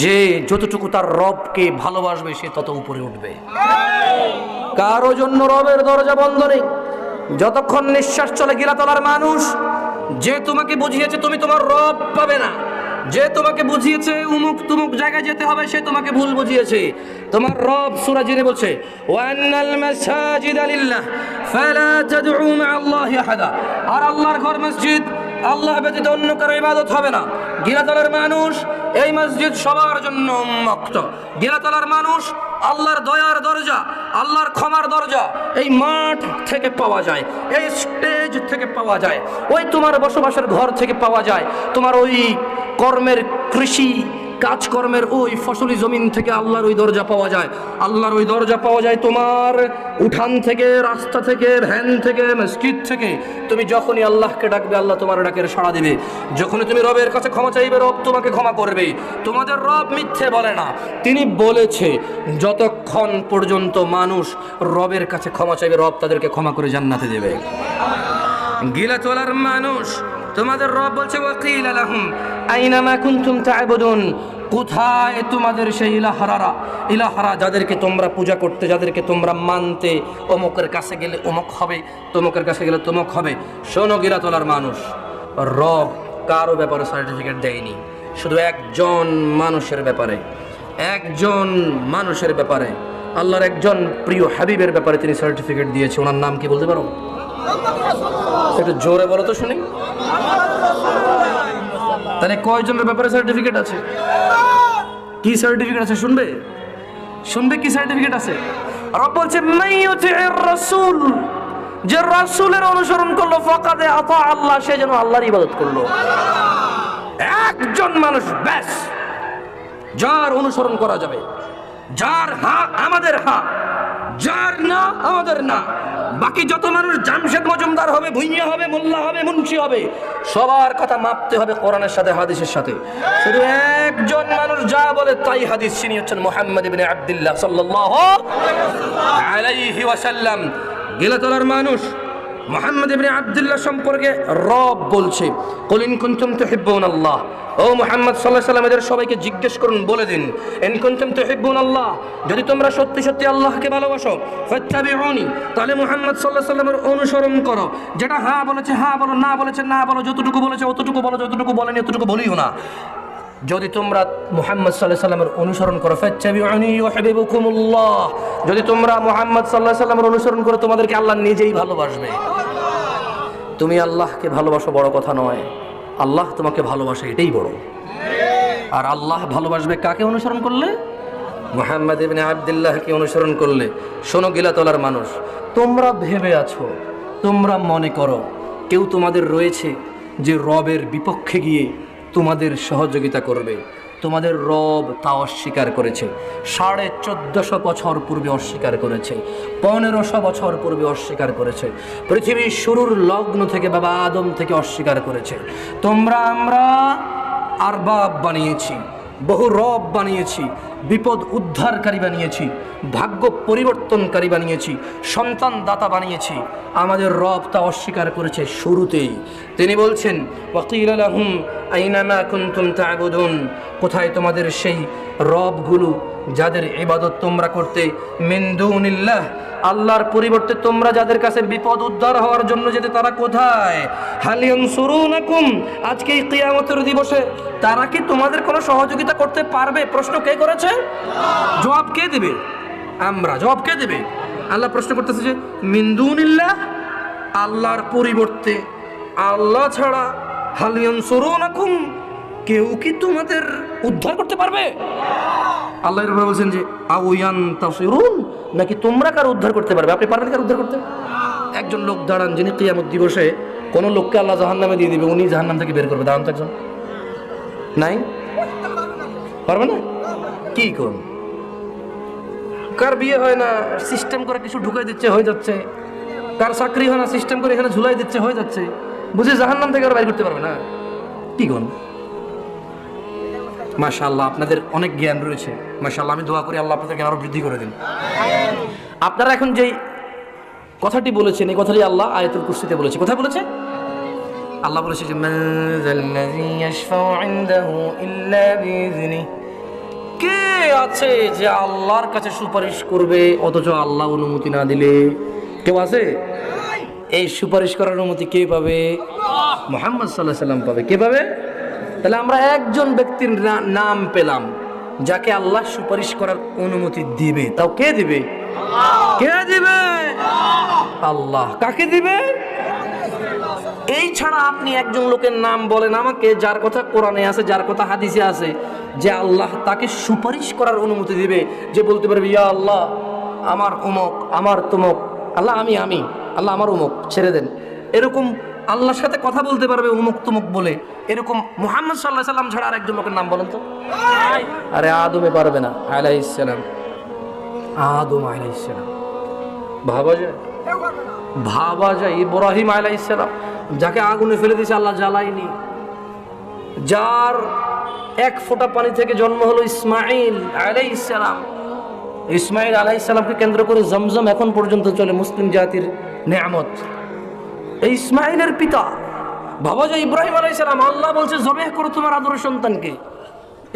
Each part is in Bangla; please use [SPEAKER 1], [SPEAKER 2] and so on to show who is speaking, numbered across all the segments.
[SPEAKER 1] যে যতটুকু তার রবকে ভালোবাসবে সে তত উপরে উঠবে। কারো জন্য রবের দরজা বন্ধ নেই। যতক্ষণ নিঃশ্বাস চলে গিলাতলার মানুষ, যে তোমাকে বুঝিয়েছে তুমি তোমার রব পাবে না, যে তোমাকে বুঝিয়েছে উমুক তুমুক জায়গায় যেতে হবে, সে তোমাকে ভুল বুঝিয়েছে। তোমার রব সূরা জিনে বলছে ওয়ান্নাল মাসাজিদা লিল্লাহ ফালা তাদউ মা আল্লাহি আহাদা। আর আল্লাহর ঘর মসজিদ, আল্লাহ ব্যতীত অন্য কারো ইবাদত হবে না। গিলাতলার মানুষ, এই মসজিদ সবার জন্য উন্মুক্ত। গিলাতলার মানুষ আল্লাহর দয়ার দরজা, আল্লাহর ক্ষমার দরজা এই মাঠ থেকে পাওয়া যায়, এই স্টেজ থেকে পাওয়া যায়, ওই তোমার বসবাসের ঘর থেকে পাওয়া যায়, তোমার ওই কর্মের কৃষি কাজকর্মের ওই ফসলি জমিন থেকে আল্লাহর ওই দরজা পাওয়া যায়। আল্লাহর ওই দরজা পাওয়া যায় তোমার উঠান থেকে, রাস্তা থেকে, ভ্যান থেকে, মসজিদ থেকে। তুমি যখনই আল্লাহকে ডাকবে আল্লাহ তোমার ডাকের সাড়া দিবে। যখনই তুমি রবের কাছে ক্ষমা চাইবে রব তোমাকে ক্ষমা করবে। তোমাদের রব মিথ্যে বলে না, তিনি বলেছে যতক্ষণ পর্যন্ত মানুষ রবের কাছে ক্ষমা চাইবে রব তাদেরকে ক্ষমা করে জান্নাতে দেবে। গিলাতলার মানুষ, তোমাদের রব বলছে ওয়াকিলা লাহুম আইনামা কুনতুম তা'বুদুন, কোথায় তোমাদের সেই ইলাহারা যাদেরকে তোমরা পূজা করতে, যাদেরকে তোমরা মানতে, অমুকের কাছে গেলে অমুক হবে, তমুকের কাছে গেলে তমুক হবে। শোনো গিলাতলার মানুষ, রব কারো ব্যাপারে সার্টিফিকেট দেয়নি, শুধু একজন মানুষের ব্যাপারে, একজন মানুষের ব্যাপারে, আল্লাহর একজন প্রিয় হাবিবের ব্যাপারে তিনি সার্টিফিকেট দিয়েছে। ওনার নাম কি বলতে পারো? একটু জোরে বলো তো শুনি। তাহলে কয়জনের ব্যাপারে সার্টিফিকেট আছে? কি সার্টিফিকেট আছে শুনবে? শুনবে কি সার্টিফিকেট আছে? রব বলছে মাইয়ুতির রাসূল, যে রাসূলের অনুসরণ করলো ফাকাদ আতা আল্লাহ, সে যেন আল্লাহর ইবাদত করলো। একজন মানুষ ব্যাস, যার অনুসরণ করা যাবে, যার হা আমাদের হা, যার না আমাদের না। বাকি যত মানুষ জামশেদ মজুমদার হবে, ভুইয়া হবে, মোল্লা হবে, মুন্সি হবে, সবার কথা মাপতে হবে কোরআনের সাথে, হাদিসের সাথে। শুধু একজন মানুষ যা বলে তাই হাদিস, তিনি হচ্ছেন মুহাম্মদ ইবনে আব্দুল্লাহ সাল্লাল্লাহু আলাইহি ওয়াসাল্লাম। গিলাতলার মানুষ মুহাম্মদ ইবনে আব্দুল্লাহ সম্পর্কে রব বলছে কুল ইন কুনতুম তুহিব্বুনাল্লাহ, ও মুহাম্মদ সাল্লাল্লাহু আলাইহি ওয়াসাল্লাম এদের সবাইকে জিজ্ঞেস করুন, বলে দিন ইন কুনতুম তুহিব্বুনাল্লাহ, যদি তোমরা সত্যি সত্যি আল্লাহকে ভালোবাসো, ফাত্তাবিউনি, তাহলে মুহাম্মদ সাল্লাল্লাহু আলাইহি ওয়াসাল্লামের অনুসরণ করো। যেটা হ্যাঁ বলেছে হ্যাঁ বলো, না বলেছে না বলো, যতটুকু বলেছে অতটুকু বলো, যতটুকু বলেনি অতটুকু বলিও না। যদি তোমরা মুহাম্মদ সাল্লাল্লাহু আলাইহি ওয়াসাল্লামের অনুসরণ করো, ফাত্তাবিউনি ইউহিব্বুকুমুল্লাহ, যদি তোমরা মুহাম্মদ সাল্লাল্লাহু আলাইহি ওয়াসাল্লামের অনুসরণ করো তোমাদেরকে আল্লাহ নিজেই ভালোবাসবে। তুমি আল্লাহকে ভালোবাসো বড় কথা নয়, আল্লাহ তোমাকে ভালোবাসে এটাই বড়। আর আল্লাহ ভালোবাসবে কাকে অনুসরণ করলে? মুহাম্মদ ইবনে আব্দুল্লাহকে অনুসরণ করলে। শোনো গিলাতলার মানুষ, তোমরা ভেবে আছো, তোমরা মনে করো কেউ তোমাদের রয়েছে যে রবের বিপক্ষে গিয়ে তোমাদের সহযোগিতা করবে। তোমাদের রব তা অস্বীকার করেছে। 1450 বছর পূর্বে অস্বীকার করেছে, 1500 বছর পূর্বে অস্বীকার করেছে, পৃথিবীর শুরুর লগ্ন থেকে বাবা আদম থেকে অস্বীকার করেছে। তোমরা আমরা আরবাব বানিয়েছি, বহু রব বানিয়েছি, বিপদ উদ্ধারকারী বানিয়েছি, ভাগ্য পরিবর্তনকারী বানিয়েছি, সন্তান দাতা বানিয়েছি। আমাদের রব তা অস্বীকার করেছে শুরুতেই। তিনি বলছেন ওয়াকিলা লাহুম আইনা মা কুনতুম তা'বুদুন, কোথায় তোমাদের সেই রবগুলো যাদের ইবাদত তোমরা করতে, মিন দুনিল্লাহ, আল্লাহর পরিবর্তে তোমরা যাদের কাছে বিপদ উদ্ধার হওয়ার জন্য যেতে, তারা কোথায়? হাল ইয়ানসুরুনাকুম, আজকে এই কিয়ামতের দিবসে তারা কি তোমাদের কোনো সহযোগিতা করতে পারবে? প্রশ্ন কে করেছে? জবাব কে দেবে? আমরা। জবাব কে দেবে? আল্লাহ প্রশ্ন করতেছে যে মিন দুনিল্লাহ, আল্লাহর পরিবর্তে, আল্লাহ ছাড়া, হাল ইয়ানসুরুনাকুম, কেউ কি তোমাদের উদ্ধার করতে পারবে? আল্লাহ এর বলছেন যে আউয়ান তাসিরুন, নাকি তোমরা কার উদ্ধার করতে পারবে? আপনি পারবেন কার উদ্ধার করতে? একজন লোক দাঁড়ান যিনি কিয়ামত দিবসে কোন লোককে আল্লাহ জাহান্নামে দিয়ে দিবে, উনি জাহান্নাম থেকে বের করবে। দাঁড়ান তো একজন। নাই? পারবে না? কি করুন? কার বিয়ে হয় না, সিস্টেম করে কিছু ঢুকাই দিচ্ছে, হয়ে যাচ্ছে। কার চাকরি হয় না, সিস্টেম করে এখানে ঝুলাই দিচ্ছে, হয়ে যাচ্ছে। বুঝে জাহান্নাম থেকে আর বাইর করতে পারবে না। কি করুন? মাশাআল্লাহ, আপনাদের অনেক জ্ঞান রয়েছে। মাশাআল্লাহ, আমি দোয়া করি আল্লাহ আপনাদের জ্ঞান আরো বৃদ্ধি করে দিন। আপনারা এখন যেই কথাটি বলেছেন, এই কথাটি আল্লাহ আয়াতুল কুরসিতে বলেছে। কোথায় বলেছে? আল্লাহ বলেছে যে মান যাল্লাযী ইয়াশফাউ ইনদাহু ইল্লা বিইযনিহি আছে যে আল্লাহর কাছে সুপারিশ করবে অথচ আল্লাহ অনুমতি না দিলে? কেউ আছে? এই সুপারিশ করার অনুমতি কে পাবে? মুহাম্মদ সাল্লাল্লাহু আলাইহি সাল্লাম পাবে। কে পাবে? তাহলে আমরা একজন ব্যক্তির নাম পেলাম যাকে আল্লাহ সুপারিশ করার অনুমতি দিবে। তাও কে দিবে? কে দিবে? আল্লাহ। কাকে দিবে? এই ছাড়া আপনি একজন লোকের নাম বলেন আমাকে, যার কথা কোরআনে আছে, যার কথা হাদিসে আছে, যে আল্লাহ তাকে সুপারিশ করার অনুমতি দিবে, যে বলতে পারবে ইয়া আল্লাহ আমার অমুক, আমার তমুক, আল্লাহ আমি আল্লাহ আমার অমুক ছেড়ে দেন। এরকম আল্লাহর সাথে কথা বলতে পারবে অমুক তমুক বলে, এরকম মুহাম্মদ সাল্লাল্লাহু আলাইহি সাল্লাম ছাড়া আর একজন লোকের নাম বলেন তো। আরে আদমে পারবে না আলাইহিস সালাম, আদম আলাইহিস সালাম। ভাবা যায় ইব্রাহিম আলাইহিস সালাম, যাকে আগুনে ফেলে দিয়েছে আল্লাহ জ্বালায়নি, যার এক ফোঁটা পানি থেকে জন্ম হলো ইসমাইল আলাইহিস সালাম। ইসমাইল আলাইহিস সালামকে কেন্দ্র করে জমজম এখন পর্যন্ত চলে, মুসলিম জাতির নেয়ামত। এই ইসমাইলের পিতা ভাবা যায় ইব্রাহিম আলাইহিস সালাম। আল্লাহ বলছে জবেহ করো তোমার আদরের সন্তানকে।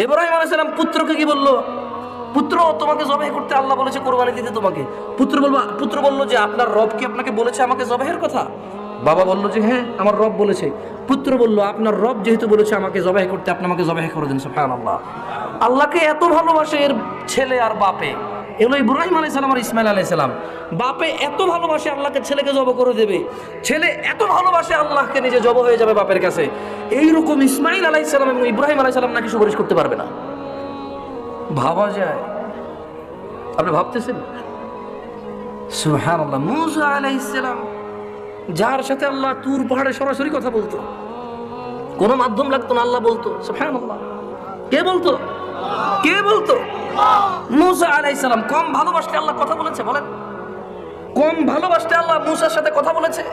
[SPEAKER 1] ইব্রাহিম আলাইহিস সালাম পুত্রকে কি বললো? পুত্র তোমাকে জবেহ করতে আল্লাহ বলেছে, কোরবানি দিতে তোমাকে। পুত্র বলল যে আপনার রব কি আপনাকে বলেছে আমাকে জবেহের কথা? বাবা বলল যে হ্যাঁ আমার রব বলেছে। পুত্র বলল আপনার রব যেহেতু বলেছে আমাকে জবেহ করতে, আপনি আমাকে জবেহ করে দিন। সুবহানাল্লাহ। আল্লাহকে এত ভালোবাসে এর ছেলে আর বাপে, এগুলো ইব্রাহিম আলাইহিস সালাম আর ইসমাইল আলাইহিস সালাম। বাপে এত ভালোবাসে আল্লাহকে, ছেলেকে জবাহ করে দেবে। ছেলে এত ভালোবাসে আল্লাহকে, নিজে জবাহ হয়ে যাবে বাপের কাছে। এইরকম ইসমাইল আলাইহিস সালাম এবং ইব্রাহিম আলাইহিস সালাম নাকি সুপারিশ করতে পারবে না? ভাবা যায়? আপনি ভাবতেছেন? সুবহানাল্লাহ। মূসা আলাইহিস সালাম, যার সাথে আল্লাহ তুর পাহাড়ে সরাসরি কথা বলতো, কোনো মাধ্যম লাগতো না, আল্লাহ বলতো। সুবহানাল্লাহ। কে বলতো? কে বলতো? মূসা আলাইহিস সালাম। কম ভালোবাসতে আল্লাহ কথা বলেছে? বলেন, কম ভালোবাসতে আল্লাহ মূসার সাথে কথা বলেছে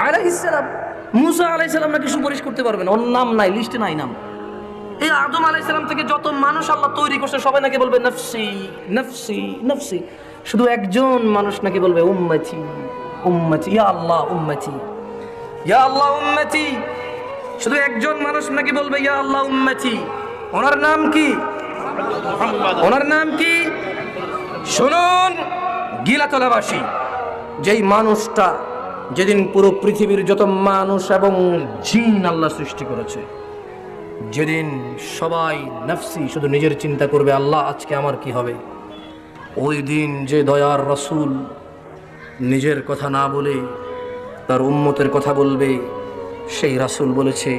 [SPEAKER 1] আলাইহিস সালাম। মূসা আলাইহিস সালাম নাকি সুপারিশ করতে পারবেন? ওর নাম নাই, লিস্টে নাই নাম। এই আদম আলাইহিস সালাম থেকে যত মানুষ আল্লাহ তৈরি করছে সবাই নাকি বলবে নফসি নফসি নফসি। শুধু একজন মানুষ নাকি বলবে উম্মতি উম্মতি, ইয়া আল্লাহ উম্মতি, ইয়া আল্লাহ উম্মতি। শুধু একজন মানুষ নাকি বলবে ইয়া আল্লাহ উম্মতি। ওনার নাম কি? ওনার নাম কি? শুনুন গিলাতলাবাসী, যেই মানুষটা যেদিন পুরো পৃথিবীর যত মানুষ এবং জিন আল্লাহ সৃষ্টি করেছে, যেদিন সবাই নফসি শুধু নিজের চিন্তা করবে, আল্লাহ আজকে আমার কি হবে, ওই দিন যে দয়ার রাসূল নিজের কথা না বলে তার উম্মতের কথা বলবে, সেই রাসূল বলেছে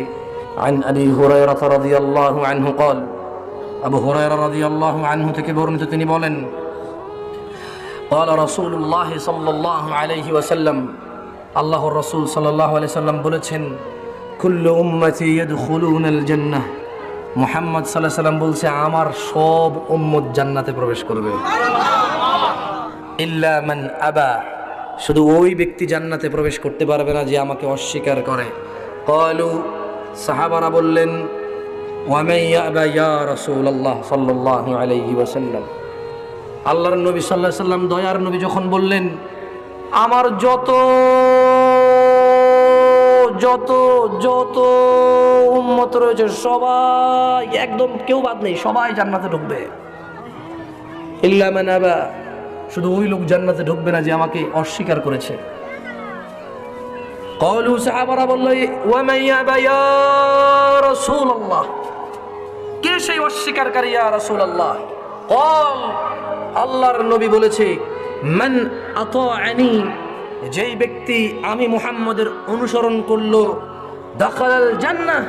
[SPEAKER 1] আন আবি হুরায়রা রাদিয়াল্লাহু আনহু قال, আবু হুরায়রা রাদিয়াল্লাহু আনহু থেকে বর্ণিত, তিনি বলেন قال رسول الله صلى الله عليه وسلم, আল্লাহর রাসূল সাল্লাল্লাহু আলাইহি ওয়াসাল্লাম বলেছেন কুল্লু উম্মতি ইয়াদখুলুনাল জান্নাহ। মুহাম্মদ সাল্লাল্লাহু আলাইহি ওয়াসাল্লাম বলছে আমার সব উম্মত জান্নাতে প্রবেশ করবে, ইল্লা মান আবা, শুধু ওই ব্যক্তি জান্নাতে প্রবেশ করতে পারবে না যে আমাকে অস্বীকার করে। ক্বালু, সাহাবারা বললেন ওয়া মান ইয়াবা ইয়া রাসূলুল্লাহ সাল্লাল্লাহু আলাইহি ওয়াসাল্লাম। আল্লাহর নবী সাল্লাল্লাহু আলাইহি ওয়াসাল্লাম দয়ার নবী যখন বললেন আমার যত যত যত উম্মত রয়েছে সবাই, একদম কেউ বাদ নেই, সবাই জান্নাতে ঢুকবে, ইল্লা মান আবা, শুধু ওই লোক জান্নাতে ঢুকবে না যে আমাকে অস্বীকার করেছে। ক্বালু, সাহাবারা বলল ওয়া মান ইয়াবা ইয়া রাসূলুল্লাহ, কে সেই অস্বীকারকারী ইয়া রাসূলুল্লাহ? ক্বাল, আল্লাহর নবী বলেছে মান আতাআনি, যেই ব্যক্তি আমি মুহাম্মদের অনুসরণ করলো, দাখালাল জান্নাহ,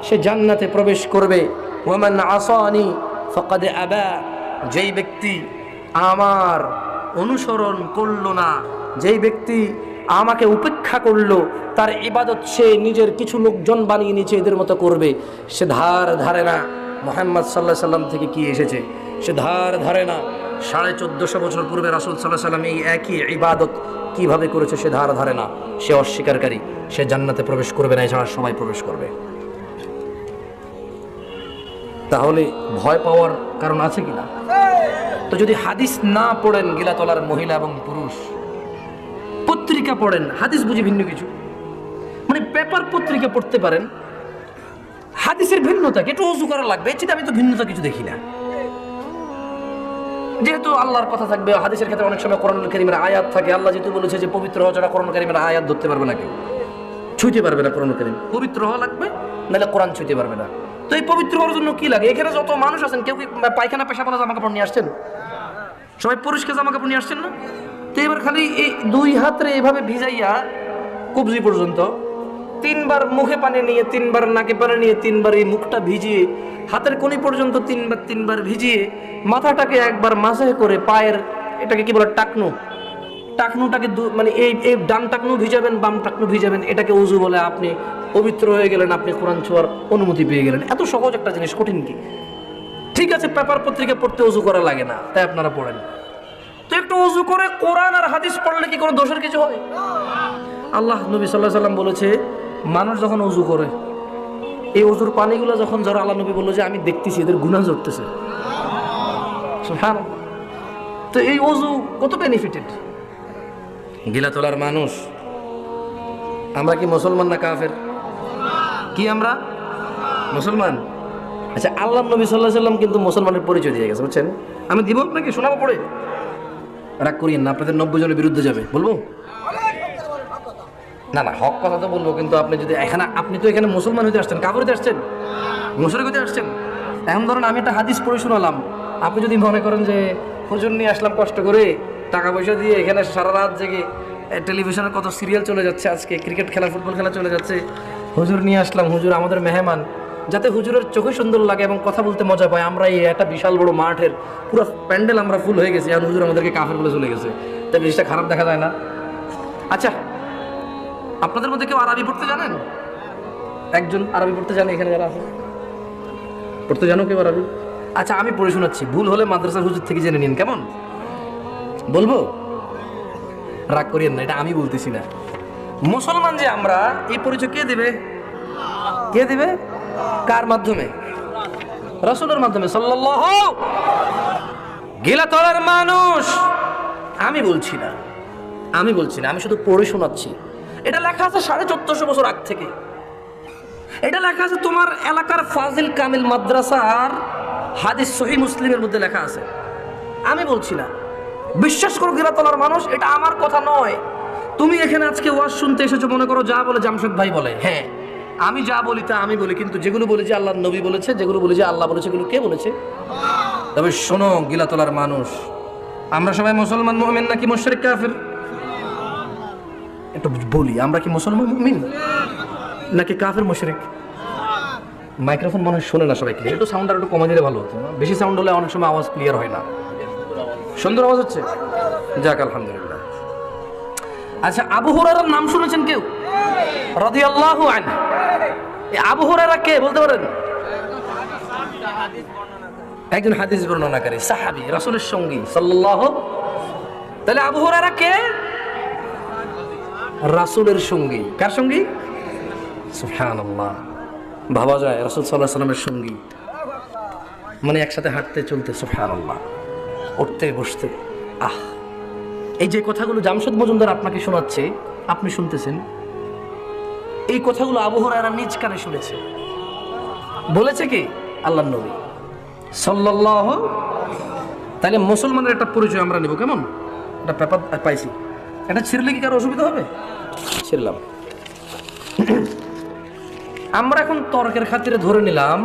[SPEAKER 1] সে জান্নাতে প্রবেশ করবে। ওয়া মান আসানি ফাকাদ আবা, যেই ব্যক্তি আমার অনুসরণ করলো না, যেই ব্যক্তি আমাকে উপেক্ষা করলো, তার ইবাদত সে নিজের কিছু লোকজন বানিয়ে নিচে এদের মতো করবে, সে ধার ধারে না মুহাম্মদ সাল্লাল্লাহু আলাইহি সাল্লাম থেকে কি এসেছে, সে ধার ধারে না 1450 বছর পূর্বে রাসূল সাল্লাল্লাহু আলাইহি সাল্লাম এই একই ইবাদত কিভাবে করেছে, সে ধার ধারে না, সে অস্বীকারী, সে জান্নাতে প্রবেশ করবে না, এছাড়া সবাই প্রবেশ করবে। তাহলে ভয় পাওয়ার কারণ আছে কিনা? তো যদি হাদিস না পড়েন গিলাতলার মহিলা এবং পুরুষ, পত্রিকা পড়েন, হাদিস বুঝি ভিন্ন কিছু, মানে পেপার পত্রিকা পড়তে পারেন, হাদিসের ভিন্নতা একটু উজু করা লাগবে, এর চেয়ে আমি তো ভিন্নতা কিছু দেখি না। যেহেতু আল্লাহর কথা থাকবে, হাদিসের ক্ষেত্রে অনেক সময় কোরআনুল কারীমের আয়াত থাকে। আল্লাহ যেহেতু বলেছে যে পবিত্র হওয়া ছাড়া কোরআনুল কারীমের আয়াত ধরতে পারবে না, কেউ ছুঁতে পারবে না কোরআনুল কারীম। পবিত্র হওয়া লাগবে, নাহলে কোরআন ছুঁতে পারবে না। তো এই পবিত্র হওয়ার জন্য কি লাগে? এখানে যত মানুষ আছেন, কেউ কি পায়খানা পেশাব জামা কাপড় নিয়ে আসছেন? সবাই পরিষ্কার জামা কাপড় নিয়ে আসছেন না? তো এবার খালি এই দুই হাতে এভাবে ভিজাইয়া কবজি পর্যন্ত 3 বার মুখে পানি নিয়ে, 3 বার নাকে পানি নিয়ে, 3 বার এই মুখটা ভিজিয়ে, হাতের কনি পর্যন্ত 3 বার ভিজিয়ে, মাথাটাকে একবার মাসাজ করে, পায়ের এটাকে কি বলে টাকনু, টাকনুটাকে মানে এই ডান টাকনু ভিজাবেন, বাম টাকনু ভিজাবেন, এটাকে উজু বলে। আপনি পবিত্র হয়ে গেলেন, আপনি কোরআন ছোঁয়ার অনুমতি পেয়ে গেলেন। এত সহজ একটা জিনিস, কঠিন কি? ঠিক আছে, পেপার পত্রিকা পড়তে উজু করা লাগে না, তাই আপনারা পড়েন। তো একটু উজু করে কোরআন আর হাদিস পড়লে কি কোনো দোষের কিছু হয়? আল্লাহ নবী সাল্লাল্লাহু আলাইহি সাল্লাম বলেছে, মানুষ যখন উজু করে, এই উজুর পানিগুলো যখন ঝরে, আল্লাহ নবী বললো যে আমি দেখতেছি এদের গুনাহ ঝরতেছে। সুবহানাল্লাহ। তো এই উজু কত বেনিফিটেড। গিলা তোলার মানুষ আমরা কি মুসলমান না কাফের? কি আমরা মুসলমান? আচ্ছা, আল্লাহ নবী সাল্লাল্লাহু আলাইহি সাল্লাম কিন্তু মুসলমানের পরিচয় দিয়ে গেছে, বুঝছেন? আমি দিব আপনাকে, শোনাবো পড়ে, রাগ করিয়েন না। আপনাদের 90 জনের বিরুদ্ধে যাবে, বলবো না? না, হক কথা তো বলবো, কিন্তু আপনি যদি এখানে, আপনি তো এখানে মুসলমান হইতে আসছেন, কাফের হইতে আসছেন, মুশরিক হইতে আসছেন। এখন ধরুন আমি একটা হাদিস পড়ে শোনালাম, আপনি যদি মনে করেন যে হুজুর নিয়ে আসলাম কষ্ট করে, টাকা পয়সা দিয়ে, এখানে সারা রাত জেগে টেলিভিশনে কত সিরিয়াল চলে যাচ্ছে, আজকে ক্রিকেট খেলা, ফুটবল খেলা চলে যাচ্ছে, হুজুর নিয়ে আসলাম, হুজুর আমাদের মেহমান, যাতে হুজুরের চোখে সুন্দর লাগে এবং কথা বলতে মজা পায়। আমরা এই একটা বিশাল বড় মাঠের পুরো প্যান্ডেল আমরা ফুল হয়ে গেছি, আর হুজুর আমাদেরকে কাফের বলে চলে গেছে, তাই জিনিসটা খারাপ দেখা যায় না? আচ্ছা, আপনাদের মধ্যে কেউ আরবি পড়তে জানেন? একজন আরবি পড়তে জানে এখানে যারা আছে? পড়তে জানো কেউ আরবি? আচ্ছা, আমি পড়ে শোনাচ্ছি, ভুল হলে মাদ্রাসার হুজুর থেকে জেনে নিন, কেমন? বলবো? রাগ করিয়েন না, এটা আমি বলতেছি না। মুসলমান যে আমরা, এই পরিচয় কে দেবে? কে দেবে? কার মাধ্যমে? রাসূলের মাধ্যমে সাল্লাল্লাহু। গিলা তলার মানুষ আমি বলছি না, আমি শুধু পড়ে শোনাচ্ছি। এটা লেখা আছে 1450 বছর আগ থেকে। এটা লেখা আছে তোমার এলাকার ফাজিল কামিল মাদ্রাসার হাদিস সহিহ মুসলিমের মধ্যে লেখা আছে। আমি বলছি না, বিশ্বাস করো গিলা তলার মানুষ, এটা আমার কথা নয়। তুমি এখানে আজকে ওয়াজ শুনতে এসেছো, মনে করো যা বলে জামশেদ ভাই বলে, হ্যাঁ আমি যা বলি তা আমি বলি, কিন্তু যেগুলো বলি যে আল্লাহর নবী বলেছে, যেগুলো বলি যে আল্লাহ বলেছে, এগুলো কে বলেছে? তবে শোনো গিলা তলার মানুষ, আমরা সবাই মুসলমান মুমিন নাকি মুশরিক কাফির? একটু বলি, আমরা কি মুসলমান মুমিন নাকি কাফির মুশরিক? মাইক্রোফোন মনে হয় শোনে না সবাই, ক্লিয়ার। একটু সাউন্ডটা একটু কমে দিলে ভালো হতো না? বেশি সাউন্ড হলে অনেক সময় আওয়াজ ক্লিয়ার হয় না। সুন্দর আওয়াজ হচ্ছে, যাক আলহামদুলিল্লাহ। আচ্ছা, আবু হুরায়রার নাম শুনেছেন কেউ? রাদিয়াল্লাহু আনহু। এই আবু হুরায়রা কে বলতে পারেন? একজন হাদিস বর্ণনাকারী, সাহাবী, রাসূলের সঙ্গী সাল্লাল্লাহু। তাহলে আবু হুরায়রা কে? রাসূলের সঙ্গী। কার সঙ্গী? সুবহানাল্লাহ। ভাবা যায় রাসূল সাল্লাল্লাহু আলাইহি ওয়াসাল্লামের সঙ্গী মানে একসাথে হাঁটতে চলতে, সুবহানাল্লাহ, উঠতে বসতে। এই যে কথাগুলো জামশেদ মজুমদার আপনাকে শোনাচ্ছে, আপনি শুনতেছেন, এই কথাগুলো আবু হুরায়রা নিজ কানে শুনেছে। বলেছে কি? আল্লাহর নবী সাল্লাল্লাহু। তাহলে মুসলমানের একটা পরিচয় আমরা নেব, কেমন? একটা পেপার পাইছি, এটা ছিঁড়লে কি কারো অসুবিধা হবে? ছিঁড়লাম। আমরা এখন তর্কের খাতিরে ধরে নিলাম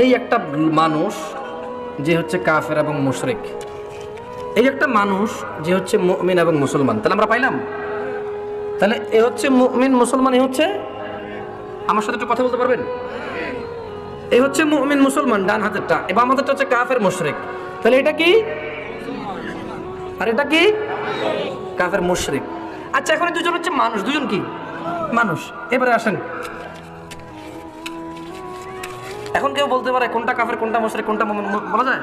[SPEAKER 1] এই একটা মানুষ যে হচ্ছে কাফের এবং মুশরিক, এই একটা মানুষ যে হচ্ছে মুমিন এবং মুসলমান। তাহলে আমরা পাইলাম, তাহলে এ হচ্ছে মুমিন মুসলমান, এ হচ্ছে, আমার সাথে একটু কথা বলতে পারবেন? এই হচ্ছে মুমিন মুসলমান ডান হাতেরটা, এবার আমাদেরটা হচ্ছে কাফের মুশরিক। তাহলে এটা কি? আর এটা কি? কাফের মুশরিক। আচ্ছা, এখন দুজন হচ্ছে মানুষ, দুজন কি মানুষ। এবারে আসেন, এখন কেউ বলতে পারে কোনটা কাফের, কোনটা মুশরিক, কোনটা মুমিন বলা যায়?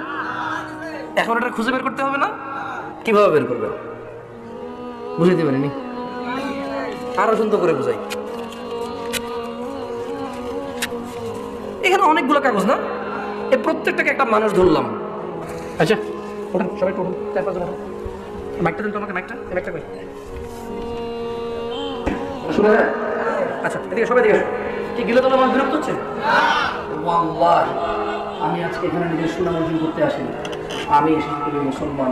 [SPEAKER 1] এখন এটা খুঁজে বের করতে হবে না? কিভাবে বের করবে? বুঝাইতে পারিনি, আরো সুন্দর করে বুঝাই। এখানে অনেকগুলো কাগজ না, এই প্রত্যেকটাকে একটা মানুষ ধরলাম। আচ্ছা, ওঠেন সবাই, ওঠেন, 4-5 জন। মাইকটা দেন তো আমাকে, মাইকটা, এই মাইকটা কই? শুনে যায়? আচ্ছা, এদিকে সবাই দিকে। কি গিলে তোলা আমার বিরক্ত হচ্ছে? ওয়াল্লাহি আমি আজকে এখানে নিজের সুনাম অর্জন করতে আসিনি। আমি এসেছি তুমি মুসলমান,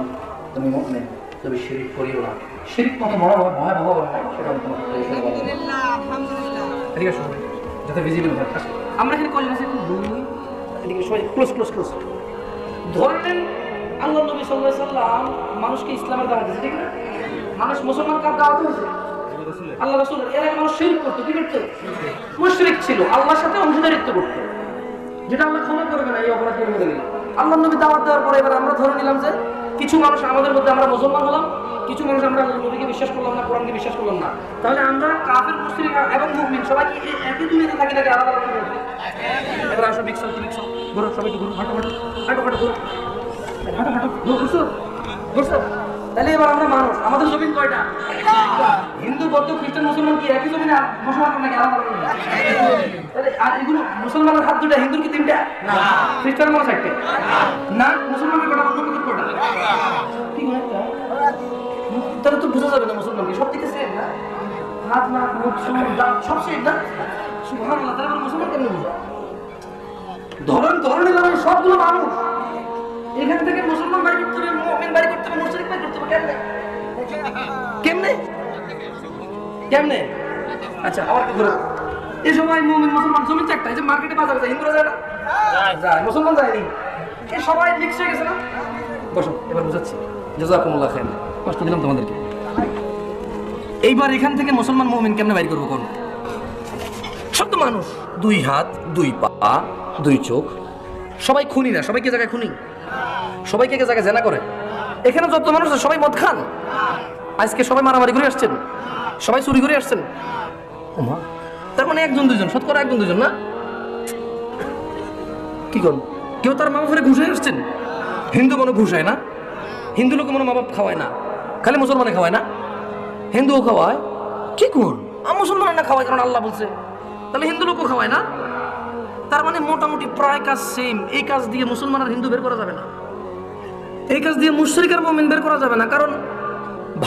[SPEAKER 1] তুমি মুমিন, তুমি শিরক করিও না। শিরক কত বড় ভয়াবহ সেটা আমি তোমাকে ঠিক আছে যাতে ভিজিবল হয়। আমরা এখানে কলেজ আছে এদিকে সবাই ক্লোজ ক্লোজ ক্লোজ। ধরেন আল্লাহ নবী সাল্লাল্লাহু আলাইহি সাল্লাম মানুষকে ইসলামের দাওয়াত দিয়েছে, ঠিক না? মানুষ মুসলমান কার দাওয়াত হয়েছে? আল্লাহ রাসূল। এর আগে মানুষ শিরক করতো, কি করতো? মুশরিক ছিল, আল্লাহর সাথে অংশীদারিত্ব করতো, যেটা আল্লাহ ক্ষমা করবে না। এই অপরাধ করে গেলে আল্লাহ নবী দাওয়াত দেওয়ার পরে এবার আমরা ধরে নিলাম যে কিছু মানুষ আমাদের মধ্যে আমরা মুসলমান হলাম, কিছু মানুষ আমরা আল্লাহ নবীকে বিশ্বাস করলাম না, কোরআনকে বিশ্বাস করলাম না। তাহলে আমরা কাফের, মুশরিক এবং মুমিন সবাই কি একই দুনিয়াতে থাকি নাকি আলাদা আলাদা থাকি? এবার আসো বিক্সল ঘুরো, সবাই একটু ঘুরো, হাঁটো হাঁটো হাঁটো হাঁটো ঘুরো, হাঁটো হাঁটো ঘুরছো ঘুরছো। তাহলে এবার আমরা মানুষ, আমাদের জমিন কয়টা? হিন্দু, বৌদ্ধ, খ্রিস্টান, মুসলমান কি একই জমিনে বসবাস করে নাকি আলাদা আলাদা? তাহলে আর এগুলো মুসলমানের হাত দুটা, হিন্দুর কি তিনটা? খ্রিস্টান মানুষ একটা না, মুসলমানের কটা, বৌদ্ধের কটা? কি করে একটা? তাহলে তো বোঝা যাবে না মুসলমানকে, সব দিকে সেম না, হাত না মুখ সব সেম না। সুবহানাল্লাহ, তাহলে আমরা মুসলমান কেমন বুঝা? ধরন নিলাম সবগুলো মানুষ, এখান থেকে মুসলমান বাড়ি করতে হবে, মুমিন বাড়ি করতে হবে, মুশরিক বাড়ি করতে হবে। কেমনে কেমনে কেমনে? আচ্ছা আবার কি করে এই সবাই মুমিন মুসলমান জমি চারটা, এই যে মার্কেটে বাজারে যায়, হিন্দুরা যায় না? যায়, মুসলমান যায়নি, এই সবাই মিক্স হয়ে গেছে না? বসো, এবার বুঝাচ্ছি। জাযাকুমুল্লাহ খাইর, কষ্ট দিলাম তোমাদেরকে। এইবার এখান থেকে মুসলমান মুমিন কেমনে বাইর করবো? কোন সব তো মানুষ, দুই হাত, দুই পা, দুই চোখ, সবাই খুনি না? সবাই কে জায়গায় খুনি? সবাই কে জায়গায় জেনা করে? এখানে যত মানুষ আছে সবাই মদ খান, আজকে সবাই মারামারি করে আসছেন, সবাই চুরি করে আসছেন। ওমা, তার মানে একজন দুজন, শতকরা একজন দুজন না? কি করুন, কেউ তার মা বাপরে ঘুষে আসছেন? হিন্দু কোনো ঘুষায় না, হিন্দু লোক মনে মা বাপ খাওয়ায় না, খালি মুসলমানে খাওয়ায় না? হিন্দুও খাওয়ায়, কি করুন মুসলমান না খাওয়ায়, কারণ আল্লাহ বলছে। তাহলে হিন্দু লোকও খাওয়ায় না, তার মানে মোটামুটি প্রায় কাজ সেম। এই কাজ দিয়ে মুসলমান আর হিন্দু বের করা যাবে না, এই কাজ দিয়ে মুশরিক আর মুমিন বের করা যাবে না। কারণ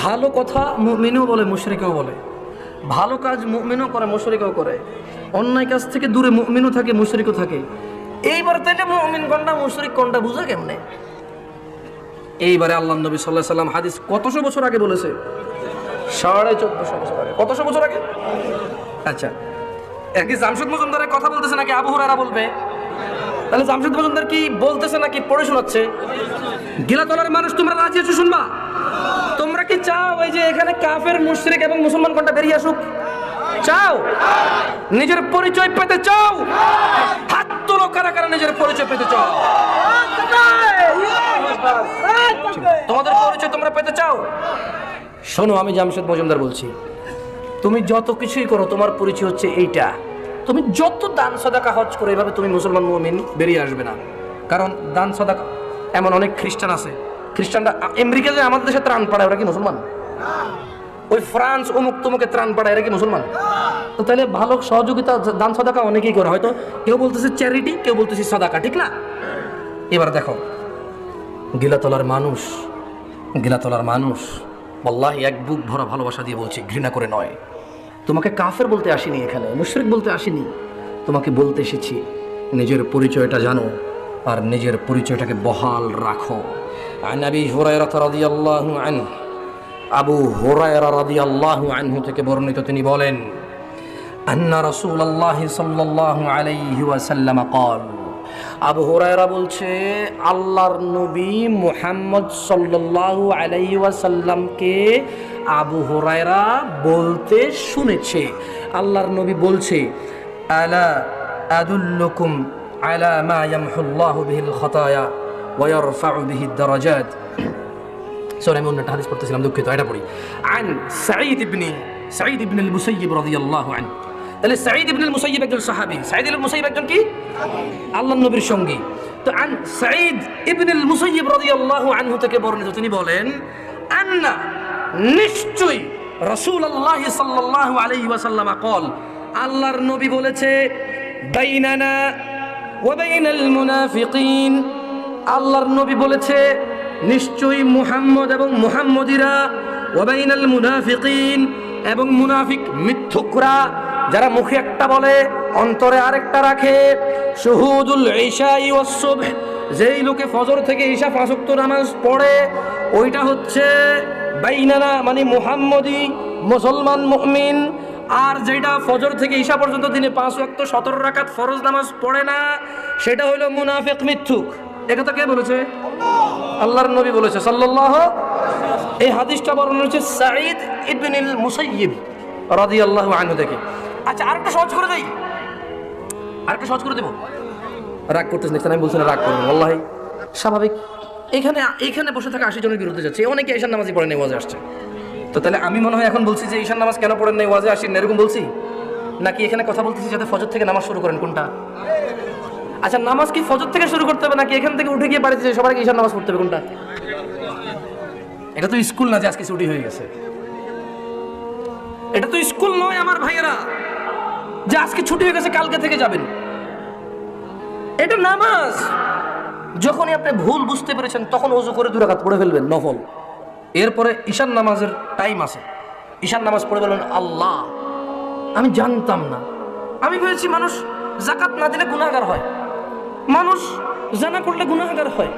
[SPEAKER 1] ভালো কথা মুমিনও বলে, মুশরিকও বলে, ভালো কাজ মুমিনও করে, মুশরিকও করে, অন্যায় কাজ থেকে দূরে মুমিনও থাকে, মুশরিকও থাকে। এইবার তাইলে মুমিন কোনটা মুশরিক কোনটা বুঝা কেমনে? এইবারে আল্লাহ নবী সাল্লাল্লাহু আলাইহি সাল্লাম হাদিস কতশো বছর আগে বলেছে? 1450 বছর আগে। কতশো বছর আগে? আচ্ছা, একই জামশেদ মজুমদারের কথা বলতেছে নাকি আবু হুরায়রা বলবে? তাহলে জামশেদ মজুমদার কি বলতেছে নাকি পড়ে শোনাচ্ছে? গিলাতলার মানুষ তোমরা রাজি আছো শুনবা? তোমরা কি চাও এই যে এখানে কাফের, মুশরিক এবং মুসলমান কোনটা বেরিয়ে আসুক? চাও? নিজের পরিচয় পেতে চাও? হাত তোলো, কারা কারা নিজের পরিচয় পেতে চাও? তোমাদের পরিচয় তোমরা পেতে চাও? শোনো, আমি জামশেদ মজুমদার বলছি, তুমি যত কিছুই করো তোমার পরিচয় হচ্ছে এইটা। তুমি যত দান সাদাকা হজ করো, এভাবে তুমি মুসলমান মুমিন বেরিয়ে আসবে না। কারণ দান সাদাকা, এমন অনেক খ্রিস্টান আছে, খ্রিস্টানরা আমেরিকা যে আমাদের দেশে ত্রাণ পাঠায়, ওরা কি মুসলমান? ওই ফ্রান্স অমুক তমুকে ত্রাণ পাঠায়, এরা কি মুসলমান? তো তাহলে ভালো সহযোগিতা, দান সাদাকা অনেকেই করে, হয়তো কেউ বলতেছে চ্যারিটি, কেউ বলতেছে সাদাকা, ঠিক না? এবার দেখো, গিলাতলার মানুষ, গিলাতলার মানুষ আল্লাহি এক বুক ভরা ভালোবাসা দিয়ে বলছি, ঘৃণা করে নয়। তোমাকে কাফের বলতে আসিনি, এখানে মুশরিক বলতে আসিনি, তোমাকে বলতে এসেছি নিজের পরিচয়টা জানো আর নিজের পরিচয়টাকে বহাল রাখো। আন আবি হুরায়রা রাদিয়াল্লাহু আনহু, আবু হুরায়রা রাদিয়াল্লাহু আনহু থেকে বর্ণিত, তিনি বলেন, আন্না রাসূলুল্লাহি সাল্লাল্লাহু আলাইহি ওয়াসাল্লাম ক্বাল, আবু হুরায়রা বলছে আল্লাহর নবী মুহাম্মদ সাল্লাল্লাহু আলাইহি ওয়াসাল্লামকে আবু হুরায়রা বলতে শুনেছে। আল্লাহর নবী বলছে, আলা আদুল্লুকুম আলা মা ইয়ামহুল্লাহু বিহিল খাতায়া ওয়া ইয়ারফাউ বিহিদ দারাজাত। সরি, আমি অন্য একটা হাদিস পড়তেছিলাম, দুঃখিত, এটা পড়ি। আন সাঈদ ইবনে আল মুসাইয়্যিব রাদিয়াল্লাহু আনহু। তাহলে সাঈদ ইবনে আল মুসাইয়্যিব একজন সাহাবী, সাঈদ ইবনে আল মুসাইয়্যিব একজন কি? আল্লাহর নবীর সঙ্গী। তো আন সাঈদ ইবনে আল মুসাইয়্যিব রাদিয়াল্লাহু আনহু থেকে বর্ণিত, তিনি বলেন, আন্না, নিশ্চয়ই, রাসূলুল্লাহ সাল্লাল্লাহু আলাইহি ওয়াসাল্লাম ক্বাল, আল্লাহর নবী বলেছে, বাইনানা ওয়া বাইনাল মুনাফিকিন, আল্লাহর নবী বলেছে নিশ্চয়ই মুহাম্মদ এবং মুহাম্মদীরা, ওয়া বাইনাল মুনাফিকিন, এবং মুনাফিক মিথ্যুকরা, যারা মুখে একটা বলে অন্তরে আরেকটা রাখে, শুহুদুল ইশাই ওয়াস সুবহ, যেই লোকে ফজর থেকে ঈশা 5 ওয়াক্ত নামাজ পড়ে ওইটা হচ্ছে বাইনানা মানে মুহাম্মদি মুসলমান মুমিন। আর যেটা ফজর থেকে ঈশা পর্যন্ত দিনে 5 ওয়াক্ত 17 রাকাত ফরজ নামাজ পড়ে না সেটা হলো মুনাফিক মিথ্যুক। একথা কে বলেছে? আল্লাহর নবী বলেছে সাল্লাল্লাহু। এই হাদিসটা বর্ণনা হচ্ছে সাঈদ ইবনুল মুসাইয়িব রাদিয়াল্লাহু আনহু থেকে। আচ্ছা আরেকটা সহজ করে দেই, আরেকটা সহজ করে দেব। রাগ করতেছেন দেখছেন, আমি বলছি না রাগ করবেন, আল্লাহ স্বাভাবিক। এখানে বসে থাকা 80 জনের বিরুদ্ধে যাচ্ছে, অনেকে ঈশার নামাজই পড়ে নাই ওয়াজে আসছে। তো তাহলে আমি মনে হয় এখন বলছি যে ঈশার নামাজ কেন পড়েন নাই ওয়াজে আসেন এরকম বলছি, নাকি এখানে কথা বলতেছি যাতে ফজর থেকে নামাজ শুরু করেন? কোনটা? আচ্ছা নামাজ কি ফজর থেকে শুরু করতে হবে নাকি এখান থেকে উঠে গিয়ে বাড়িতে সবার আগে ঈশার নামাজ পড়তে হবে? কোনটা? এটা তো স্কুল না যে আজকে ছুটি হয়ে গেছে, এটা তো স্কুল নয় আমার ভাইয়েরা যে আজকে ছুটি হয়ে গেছে কালকে থেকে যাবেন। এটা নামাজ। যখনই আপনি ভুল বুঝতে পেরেছেন তখন ওযু করে 2 রাকাত পড়ে ফেলবেন নফল। এরপরে ঈশার নামাজের টাইম আছে, ঈশার নামাজ পড়ে বলবেন আল্লাহ আমি জানতাম না, আমি ভেবেছি মানুষ যাকাত না দিলে গুনাহগার হয়, মানুষ জানা করলে গুনাহগার হয়,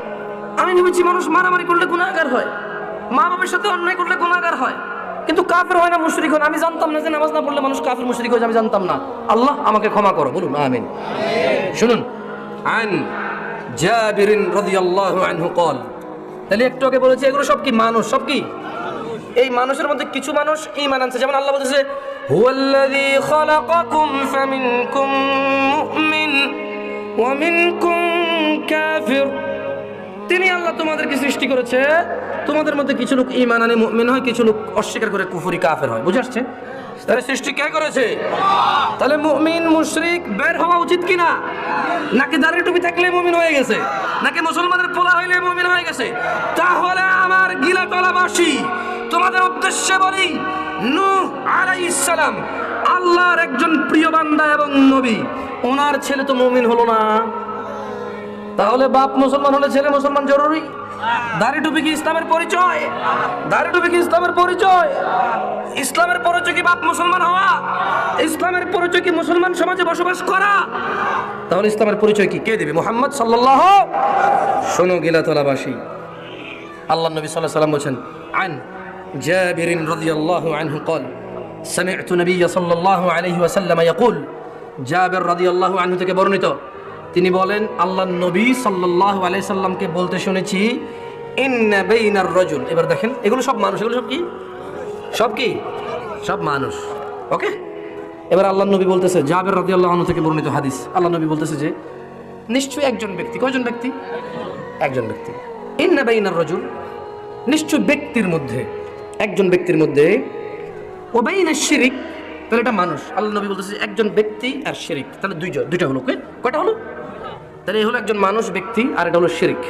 [SPEAKER 1] আমি ভেবেছি মানুষ মারামারি করলে গুনাহগার হয়, মা বাবার সাথে অন্যায় করলে গুনাহগার হয়, কিন্তু কাফের হয় না, মুশরিক হয় না। আমি জানতাম না যে নামাজ না পড়লে মানুষ কাফের মুশরিক হয়, আমি জানতাম না। আল্লাহ আমাকে ক্ষমা করো, বলুন আমিন। শুনুন, আন জাবির রাদিয়াল্লাহু আনহু قال, তাহলে একটু আগে বলেছি এগুলো সব কি মানুষ, সব কি এই মানুষের মধ্যে কিছু মানুষ ঈমান আনছে। যেমন আল্লাহ বলেছে হুয়াল্লাযী খালাকাকুম ফামিনকুম মুমিন ওয়া মিনকুম কাফির, তিনি আল্লাহ তোমাদেরকে সৃষ্টি করেছে, তোমাদের মধ্যে কিছু লোক ঈমান আনে মুমিন হয়, কিছু লোক অস্বীকার করে কুফরি কাফের হয়। বুঝে আসছে? তাহলে সৃষ্টি কে করেছে? তাহলে মুমিন মুশরিক বের হওয়া উচিত কিনা? নাকি দাঁড়িয়ে টুপি থাকলে মুমিন হয়ে গেছে, নাকি মুসলমানের পোলা হইলে মুমিন হয়ে গেছে? তাহলে আমার গিলাতলাবাসী তোমাদের উদ্দেশ্যে বলি, নূহ আলাইহিস সালাম আল্লাহর একজন প্রিয় বান্দা এবং নবী, ওনার ছেলে তো মুমিন হলো না, তাহলে বাপ মুসলমান হলে ছেলে মুসলমান জরুরি? দাড়ি টুপি কি ইসলামের পরিচয়? দাড়ি টুপি কি ইসলামের পরিচয়? ইসলামের পরিচয় কি বাপ মুসলমান হওয়া? ইসলামের পরিচয় কি মুসলমান সমাজে বসবাস করা? তাহলে ইসলামের পরিচয় কি কে দেবে? মুহাম্মদ সাল্লাল্লাহু। শোনো গিলাতলাবাসী, আল্লাহ নবী সাল্লাল্লাহু আলাইহি ওয়াসাল্লাম বলেন, আন জাবির রাদিয়াল্লাহু আনহু قال سمعت النبي صلى الله عليه وسلم يقول, জাবির রাদিয়াল্লাহু আনহু থেকে বর্ণিত, তিনি বলেন আল্লাহর নবী সাল্লাল্লাহু আলাইহি সাল্লামকে বলতে শুনেছি, ইন্না বাইনার রাজুল। এবার দেখেন এগুলো সব মানুষ, এগুলো সব কি? সব কি? সব মানুষ। ওকে, এবার আল্লাহর নবী বলতেছে, জাবির রাদিয়াল্লাহু আনহু থেকে বর্ণিত হাদিস, আল্লাহ নবী বলতেছে যে নিশ্চয়ই একজন ব্যক্তি, কয়জন ব্যক্তি? একজন ব্যক্তি। ইন্না বাইনার রাজুল, নিশ্চয় ব্যক্তির মধ্যে, একজন ব্যক্তির মধ্যে, ও বাইনাশ শিরিক, তাহলে এটা মানুষ। আল্লাহ নবী বলতেছে একজন ব্যক্তি আর শিরিক, তাহলে দুইটা হলো। কয়টা হলো? তাহলে এই হলো একজন মানুষ ব্যক্তি আর এটা হলো শিরিক।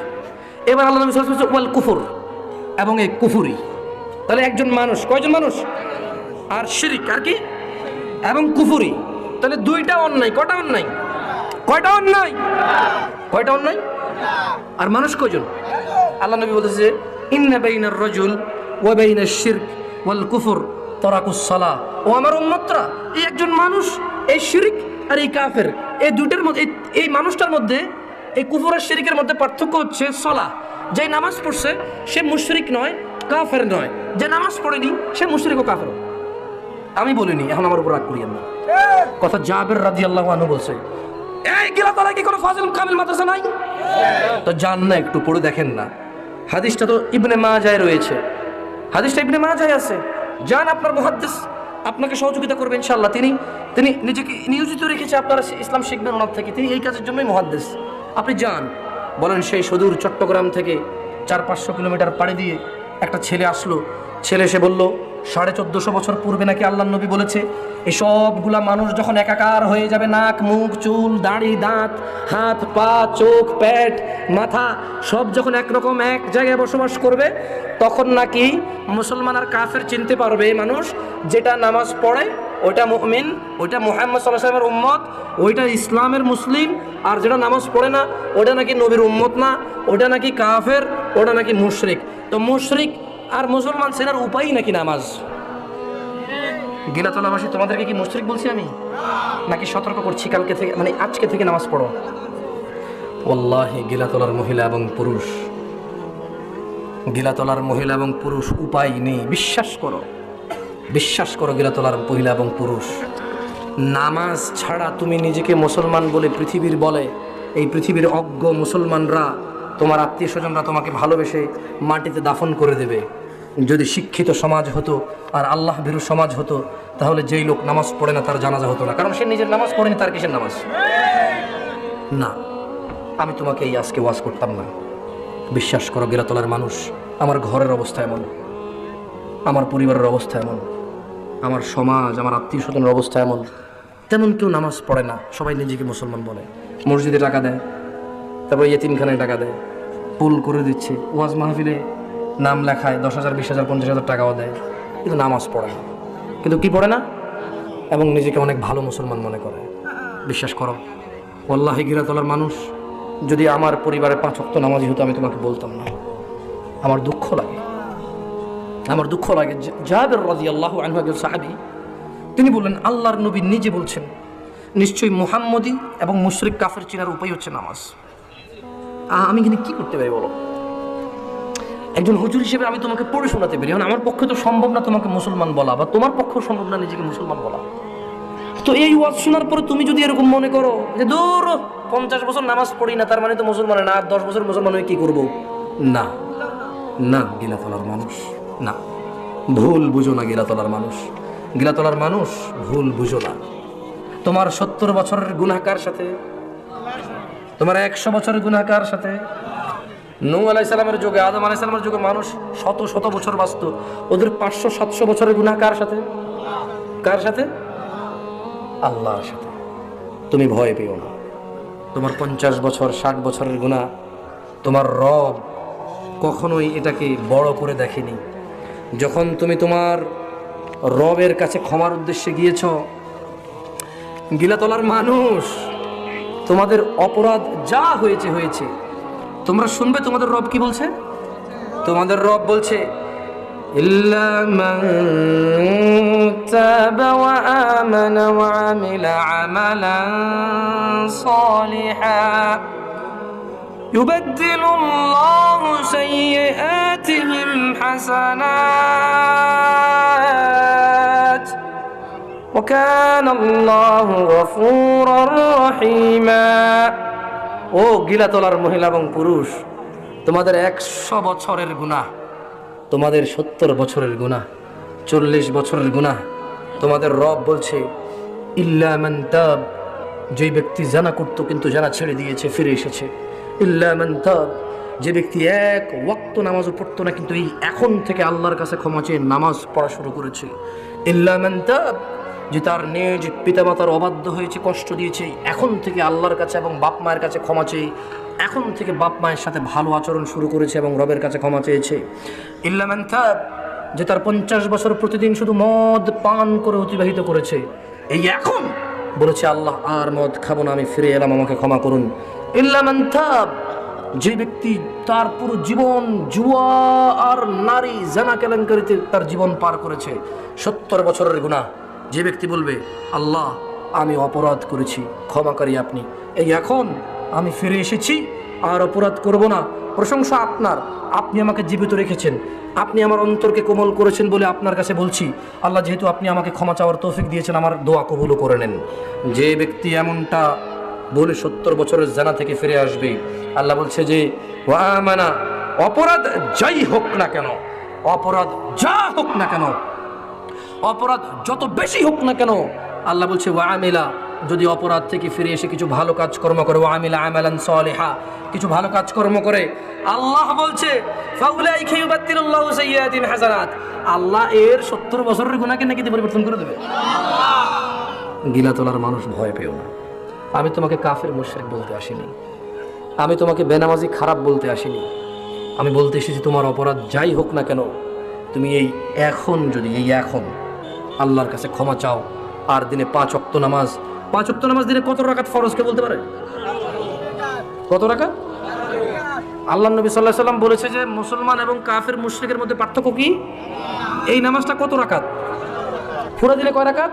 [SPEAKER 1] এবার আল্লাহ নবী সাল্লাল্লাহু আলাইহি ওয়াসাল্লাম ওয়াল কুফর, এবং এই কুফরি। তাহলে একজন মানুষ, কয়জন মানুষ? আর শিরিক আর কি? এবং কুফরি। তাহলে দুইটা অন্যায়। কয়টা অন্যায়? কয়টা অন্যায়? কয়টা অন্যায়? আর মানুষ কয়জন? আল্লাহ নবী বলতেছে ইন্না বাইনার রাজুল ওয়া বাইনাশ শিরক ওয়াল কুফর তারাকুস সালাহ। ও আমার উম্মতরা, এই একজন মানুষ, এই শিরিক আর এই কাফের, এই দুইটার মধ্যে, এই মানুষটার মধ্যে, এই কুফর আর শিরিকের মধ্যে পার্থক্য হচ্ছে সালাহ। যে নামাজ পড়ছে সে মুশরিক নয়, কাফের নয়। যে নামাজ পড়েনি সে মুশরিক ও কাফের। আমি বলিনি, এখন আমার উপর রাগ করিয়েন না, কথা জাবির রাদিয়াল্লাহু আনহু বলছে। এই গিলাতলা কি কোনো ফাজিল কামিল মাদ্রাসা নাই? তো জান না, একটু পড়ে দেখেন না। হাদিসটা তো ইবনে মাজায় রয়েছে, হাদিসটা ইবনে মাজায় আছে। যান, আপনার মুহাদ্দিস আপনাকে সহযোগিতা করবে ইনশাআল্লাহ। তিনি নিজেকে নিয়োজিত রেখেছে, আপনারা ইসলাম শিখবেন ওনার থেকে, তিনি এই কাজের জন্যই মুহাদ্দিস। আপনি যান, বলেন সেই সুদূর চট্টগ্রাম থেকে 400-500 কিলোমিটার পাড়ি দিয়ে একটা ছেলে আসলো, ছেলে এসে বলল 1450 বছর পূর্বে নাকি আল্লাহ নবী বলেছে এই সবগুলা মানুষ যখন একাকার হয়ে যাবে, নাক মুখ চুল দাড়ি দাঁত হাত পা চোখ পেট মাথা সব যখন একরকম এক জায়গায় বসবাস করবে, তখন নাকি মুসলমান আর কাফের চিনতে পারবে মানুষ। যেটা নামাজ পড়ে ওইটা মুমিন, ওইটা মুহাম্মদ সাল্লাল্লাহু আলাইহি ওয়াসাল্লামের উম্মত, ওইটা ইসলামের মুসলিম। আর যেটা নামাজ পড়ে না ওটা নাকি নবীর উম্মত না, ওটা নাকি কাফের, ওটা নাকি মুশরিক। তো মুশরিক আর মুসলমান চেনার উপায় নাকি নামাজ। গিলাতলাবাসী, তোমাদেরকে কি মুশরিক বলছি আমি, নাকি সতর্ক করছি কালকে থেকে, মানে আজকে থেকে নামাজ পড়ো? ওয়াল্লাহি গিলাতলার মহিলা এবং পুরুষ, গিলাতলার মহিলা এবং পুরুষ উপায় নেই। বিশ্বাস করো গিলাতলার মহিলা এবং পুরুষ, নামাজ ছাড়া তুমি নিজেকে মুসলমান বলে পৃথিবীর বলে এই পৃথিবীর অজ্ঞ মুসলমানরা, তোমার আত্মীয় স্বজনরা তোমাকে ভালোবেসে মাটিতে দাফন করে দেবে। যদি শিক্ষিত সমাজ হতো আর আল্লাহ ভীরু সমাজ হতো, তাহলে যেই লোক নামাজ পড়ে না তার জানাজা হতো না, কারণ সে নিজের নামাজ পড়েনি, তার কিসের নামাজ? না, আমি তোমাকে এই আজকে ওয়াজ করতাম না। বিশ্বাস করো গিলাতলার মানুষ, আমার ঘরের অবস্থা এমন, আমার পরিবারের অবস্থা এমন, আমার সমাজ, আমার আত্মীয় স্বজনের অবস্থা এমন, তেমন কেউ নামাজ পড়ে না, সবাই নিজেকে মুসলমান বলে। মসজিদে টাকা দেয়, তারপর ইয়েতিমখানায় টাকা দেয়, পুল করে দিচ্ছে, ওয়াজ মাহফিলে নাম লেখায় 10,000, 20,000, 50,000 টাকাও দেয়, কিন্তু নামাজ পড়ে না। কিন্তু কি পড়ে না? এবং নিজেকে অনেক ভালো মুসলমান মনে করে। বিশ্বাস করো ওয়াল্লাহি গিলাতলার মানুষ, যদি আমার পরিবারে 5 ওয়াক্ত নামাজি হতো আমি তোমাকে বলতাম না। আমার দুঃখ লাগে। জাবের রাদিয়াল্লাহু আনহু একজন সাহাবী, তিনি বললেন আল্লাহর নবী নিজে বলছেন নিশ্চয়ই মুহাম্মদী এবং মুশরিক কাফের চিনার উপায় হচ্ছে নামাজ। আমি কিন্তু কি করতে পারি বলো? একজন হুজুর হিসেবে আমি তোমাকে পড়ে শোনাতে পারি, আমার পক্ষে তো সম্ভব না তোমাকে মুসলমান বলা, বা তোমার পক্ষেও সম্ভব না নিজেকে মুসলমান বলা। তো এই ওয়াজ শোনার পরে তুমি যদি এরকম মনে করো যে দূর 50 বছর নামাজ পড়ি না, তার মানে তো মুসলমান না, আর 10 বছর মুসলমান হয়ে কি করবো? না না, গিলাতলার মানুষ, না, ভুল বুঝো না। গিলাতলার মানুষ ভুল বুঝো না। তোমার 70 বছরের গুনাহকার সাথে, তোমার 100 বছরের গুনাহকার সাথে, নূহ আলাইহিস সালামের যুগে, আদম আলাইহিস সালামের যুগে মানুষ শত বছর বাঁচত, ওদের 500-700 বছরের গুনাহ কার সাথে? আল্লাহর সাথে। তুমি ভয় পেও না। তোমার 50 বছর 60 বছরের গুনাহ, তোমার রব কখনোই এটাকে বড় করে দেখেনি। যখন তুমি তোমার রবের কাছে ক্ষমার উদ্দেশ্যে গিয়েছ, গিলাতলার মানুষ, তোমাদের অপরাধ যা হয়েছে, তোমরা শুনবে তোমাদের রব কি বলছে। তোমাদের রব বলছে ইল্লা মান তাবা ওয়া আমানা ওয়া আমিলা আমালান সালিহা ইউবাদদিলুল্লাহু সাইয়্যাতিহিম হাসানাত ওয়া কানাল্লাহু গফুরার রহিমা। ও গিলাতলার মহিলা এবং পুরুষ, তোমাদের 100 বছরের গুনাহ, তোমাদের 70 বছরের গুনাহ, 40 বছরের গুনাহ, তোমাদের রব বলছে ইল্লা মান তাব, যে ব্যক্তি জানা করত কিন্তু জানা ছেড়ে দিয়েছে, ফিরে এসেছে। ইল্লা মান তাব, যে ব্যক্তি 1 ওয়াক্ত নামাজও পড়তো না কিন্তু এই এখন থেকে আল্লাহর কাছে ক্ষমা চেয়ে নামাজ পড়া শুরু করেছে। ইল্লা মান তাব, যে তার নিজ পিতামাতার অবাধ্য হয়েছে, কষ্ট দিয়েছে, এখন থেকে আল্লাহর কাছে এবং বাপ মায়ের কাছে ক্ষমা চেয়ে এখন থেকে বাপ মায়ের সাথে ভালো আচরণ শুরু করেছে এবং রবের কাছে ক্ষমা চেয়েছে। ইল্লা মান তাব, যে তার 50 বছর প্রতিদিন শুধু মদ পান করে অতিবাহিত করেছে, এই এখন বলেছে আল্লাহ আর মদ খাবো না, আমি ফিরে এলাম, আমাকে ক্ষমা করুন। ইল্লা মান তাব, যে ব্যক্তি তার পুরো জীবন জুয়া আর নারী জানা কেলেঙ্কারিতে তার জীবন পার করেছে, 70 বছরের গুনাহ, যে ব্যক্তি বলবে আল্লাহ আমি অপরাধ করেছি, ক্ষমাকারী আপনি, এই এখন আমি ফিরে এসেছি, আর অপরাধ করব না, প্রশংসা আপনার, আপনি আমাকে জীবিত রেখেছেন, আপনি আমার অন্তরকে কোমল করেছেন বলে আপনার কাছে বলছি আল্লাহ, যেহেতু আপনি আমাকে ক্ষমা চাওয়ার তৌফিক দিয়েছেন, আমার দোয়া কবুলও করে নেন। যে ব্যক্তি এমনটা বলে 70 বছরের জানা থেকে ফিরে আসবে, আল্লাহ বলছে যে ওয়া আমানা, অপরাধ যাই হোক না কেন, অপরাধ যা হোক না কেন, অপরাধ যত বেশি হোক না কেন, আল্লাহ বলছে ওয়া আমিলা, যদি অপরাধ থেকে ফিরে এসে কিছু ভালো কাজকর্ম করে, ওয়া আমিলা আমালান সালিহা, কিছু ভালো কাজকর্ম করে, আল্লাহ বলছে ফাউলাইকা ইউবাদদিলুল্লাহু সাইয়্যাতিহিম হাসানাত, আল্লাহ এর 70 বছরের গুনাহকে নাকি পরিবর্তন করে দেবে। গিলাতলার মানুষ ভয় পেও না। আমি তোমাকে কাফের মুশরিক বলতে আসিনি, আমি তোমাকে বেনামাজি খারাপ বলতে আসিনি, আমি বলতে এসেছি তোমার অপরাধ যাই হোক না কেন, তুমি এই এখন যদি এই এখন আল্লাহর কাছে ক্ষমা চাও, আর দিনে 5 ওয়াক্ত নামাজ, 5 ওয়াক্ত নামাজ দিনে কত রাকাত ফরজ কে বলতে পারে? কত রাকাত? আল্লাহ নবী সাল্লাল্লাহু আলাইহি সাল্লাম বলেছে যে মুসলমান এবং কাফের মুশরিকের মধ্যে পার্থক্য কি? এই নামাজটা কত রাকাত? পুরো দিনে কয় রাকাত?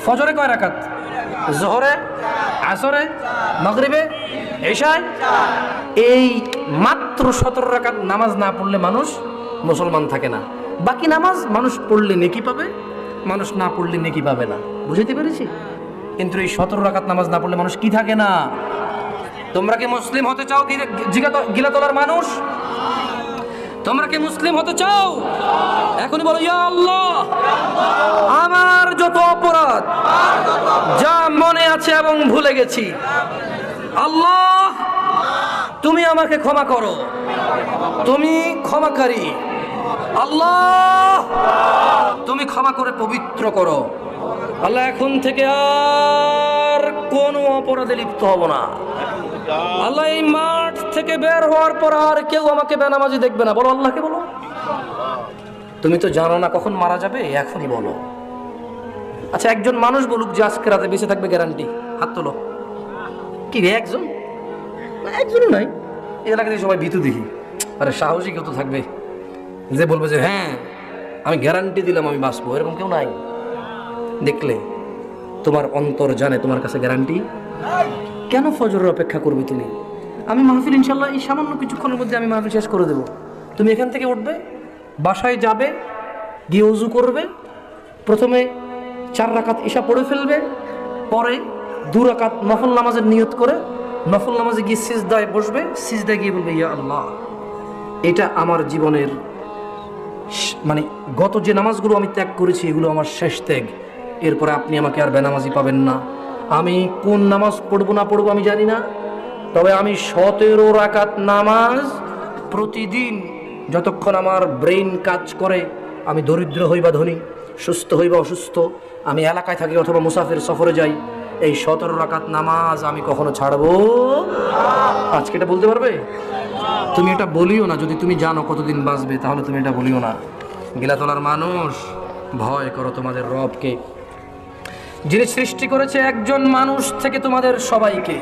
[SPEAKER 1] ফজরে কয় রাকাত? যোহরে, আসরে, মাগরিবে এশায় এই মাত্র 17 রাকাত নামাজ না পড়লে মানুষ মুসলমান থাকে না। বাকি নামাজ মানুষ পড়লে নেকি পাবে, মানুষ না পড়লে নেকি পাবে না। বুঝতে পেরেছি? কিন্তু এই 17 রাকাত নামাজ না পড়লে মানুষ কি থাকে না? তোমরা কি মুসলিম হতে চাও? গিলাতলার মানুষ, তোমরা কি মুসলিম হতে চাও? এখনই বলো, ইয়া আল্লাহ, আমার যত অপরাধ যা মনে আছে এবং ভুলে গেছি, আল্লাহ তুমি আমাকে ক্ষমা করো, তুমি ক্ষমাকারী। আল্লাহ তুমি ক্ষমা করে পবিত্র করো। আল্লাহ এখন থেকে আর কোনো অপরাধে লিপ্ত হব না। আল্লাহ এই মাঠ থেকে বের হওয়ার পর আর কেউ আমাকে বেনামাজি দেখবে না। বলো আল্লাহকে, বলো। তুমি তো জানো না কখন মারা যাবে, এখনই বলো। আচ্ছা, একজন মানুষ বলুক যে আজকে রাতে বেঁচে থাকবে, গ্যারান্টি। হাত তোলো। কি রে, একজন? একজনও নাই। এই এলাকাতে সবাই ভীতু দেখি। আরে সাহসী কেউ তো থাকবে যে বলবে যে হ্যাঁ আমি গ্যারান্টি দিলাম আমি বাঁচবো, এরকম কেউ নাই। দেখলে তোমার অন্তর জানে তোমার কাছে গ্যারান্টি। কেন ফজরের অপেক্ষা করবে তুমি? আমি মাহফিল ইনশাল্লাহ এই সামান্য কিছুক্ষণের মধ্যে আমি মাহফিল শেষ করে দেবো। তুমি এখান থেকে উঠবে, বাসায় যাবে, গিয়ে উজু করবে, প্রথমে 4 রাকাত ইশা পড়ে ফেলবে, পরে 2 রাকাত নফল নামাজের নিয়ত করে নফল নামাজে গিয়ে সিজদায় বসবে, সিজদায় গিয়ে বলবে ইয়া আল্লাহ, এটা আমার জীবনের মানে গত যে নামাজগুলো আমি ত্যাগ করেছি এগুলো আমার শেষ ত্যাগ। এরপরে আপনি আমাকে আর বেনামাজি পাবেন না। আমি কোন নামাজ পড়বো না পড়বো আমি জানি না, তবে আমি 17 রাকাত নামাজ প্রতিদিন, যতক্ষণ আমার ব্রেইন কাজ করে, আমি দরিদ্র হই বা ধনী, সুস্থ হই বা অসুস্থ, আমি এলাকায় থাকি অথবা মুসাফির সফরে যাই, এই 17 রাকাত নামাজ আমি কখনো ছাড়বো। আজকে এটা বলতে পারবে? তুমি এটা বলিও না। যদি তুমি জানো কতদিন বাঁচবে তাহলে তুমি এটা বলিও না। গিলাতলার মানুষ, ভয় করো তোমাদের রবকে, যিনি সৃষ্টি করেছে একজন মানুষ থেকে তোমাদের সবাইকে।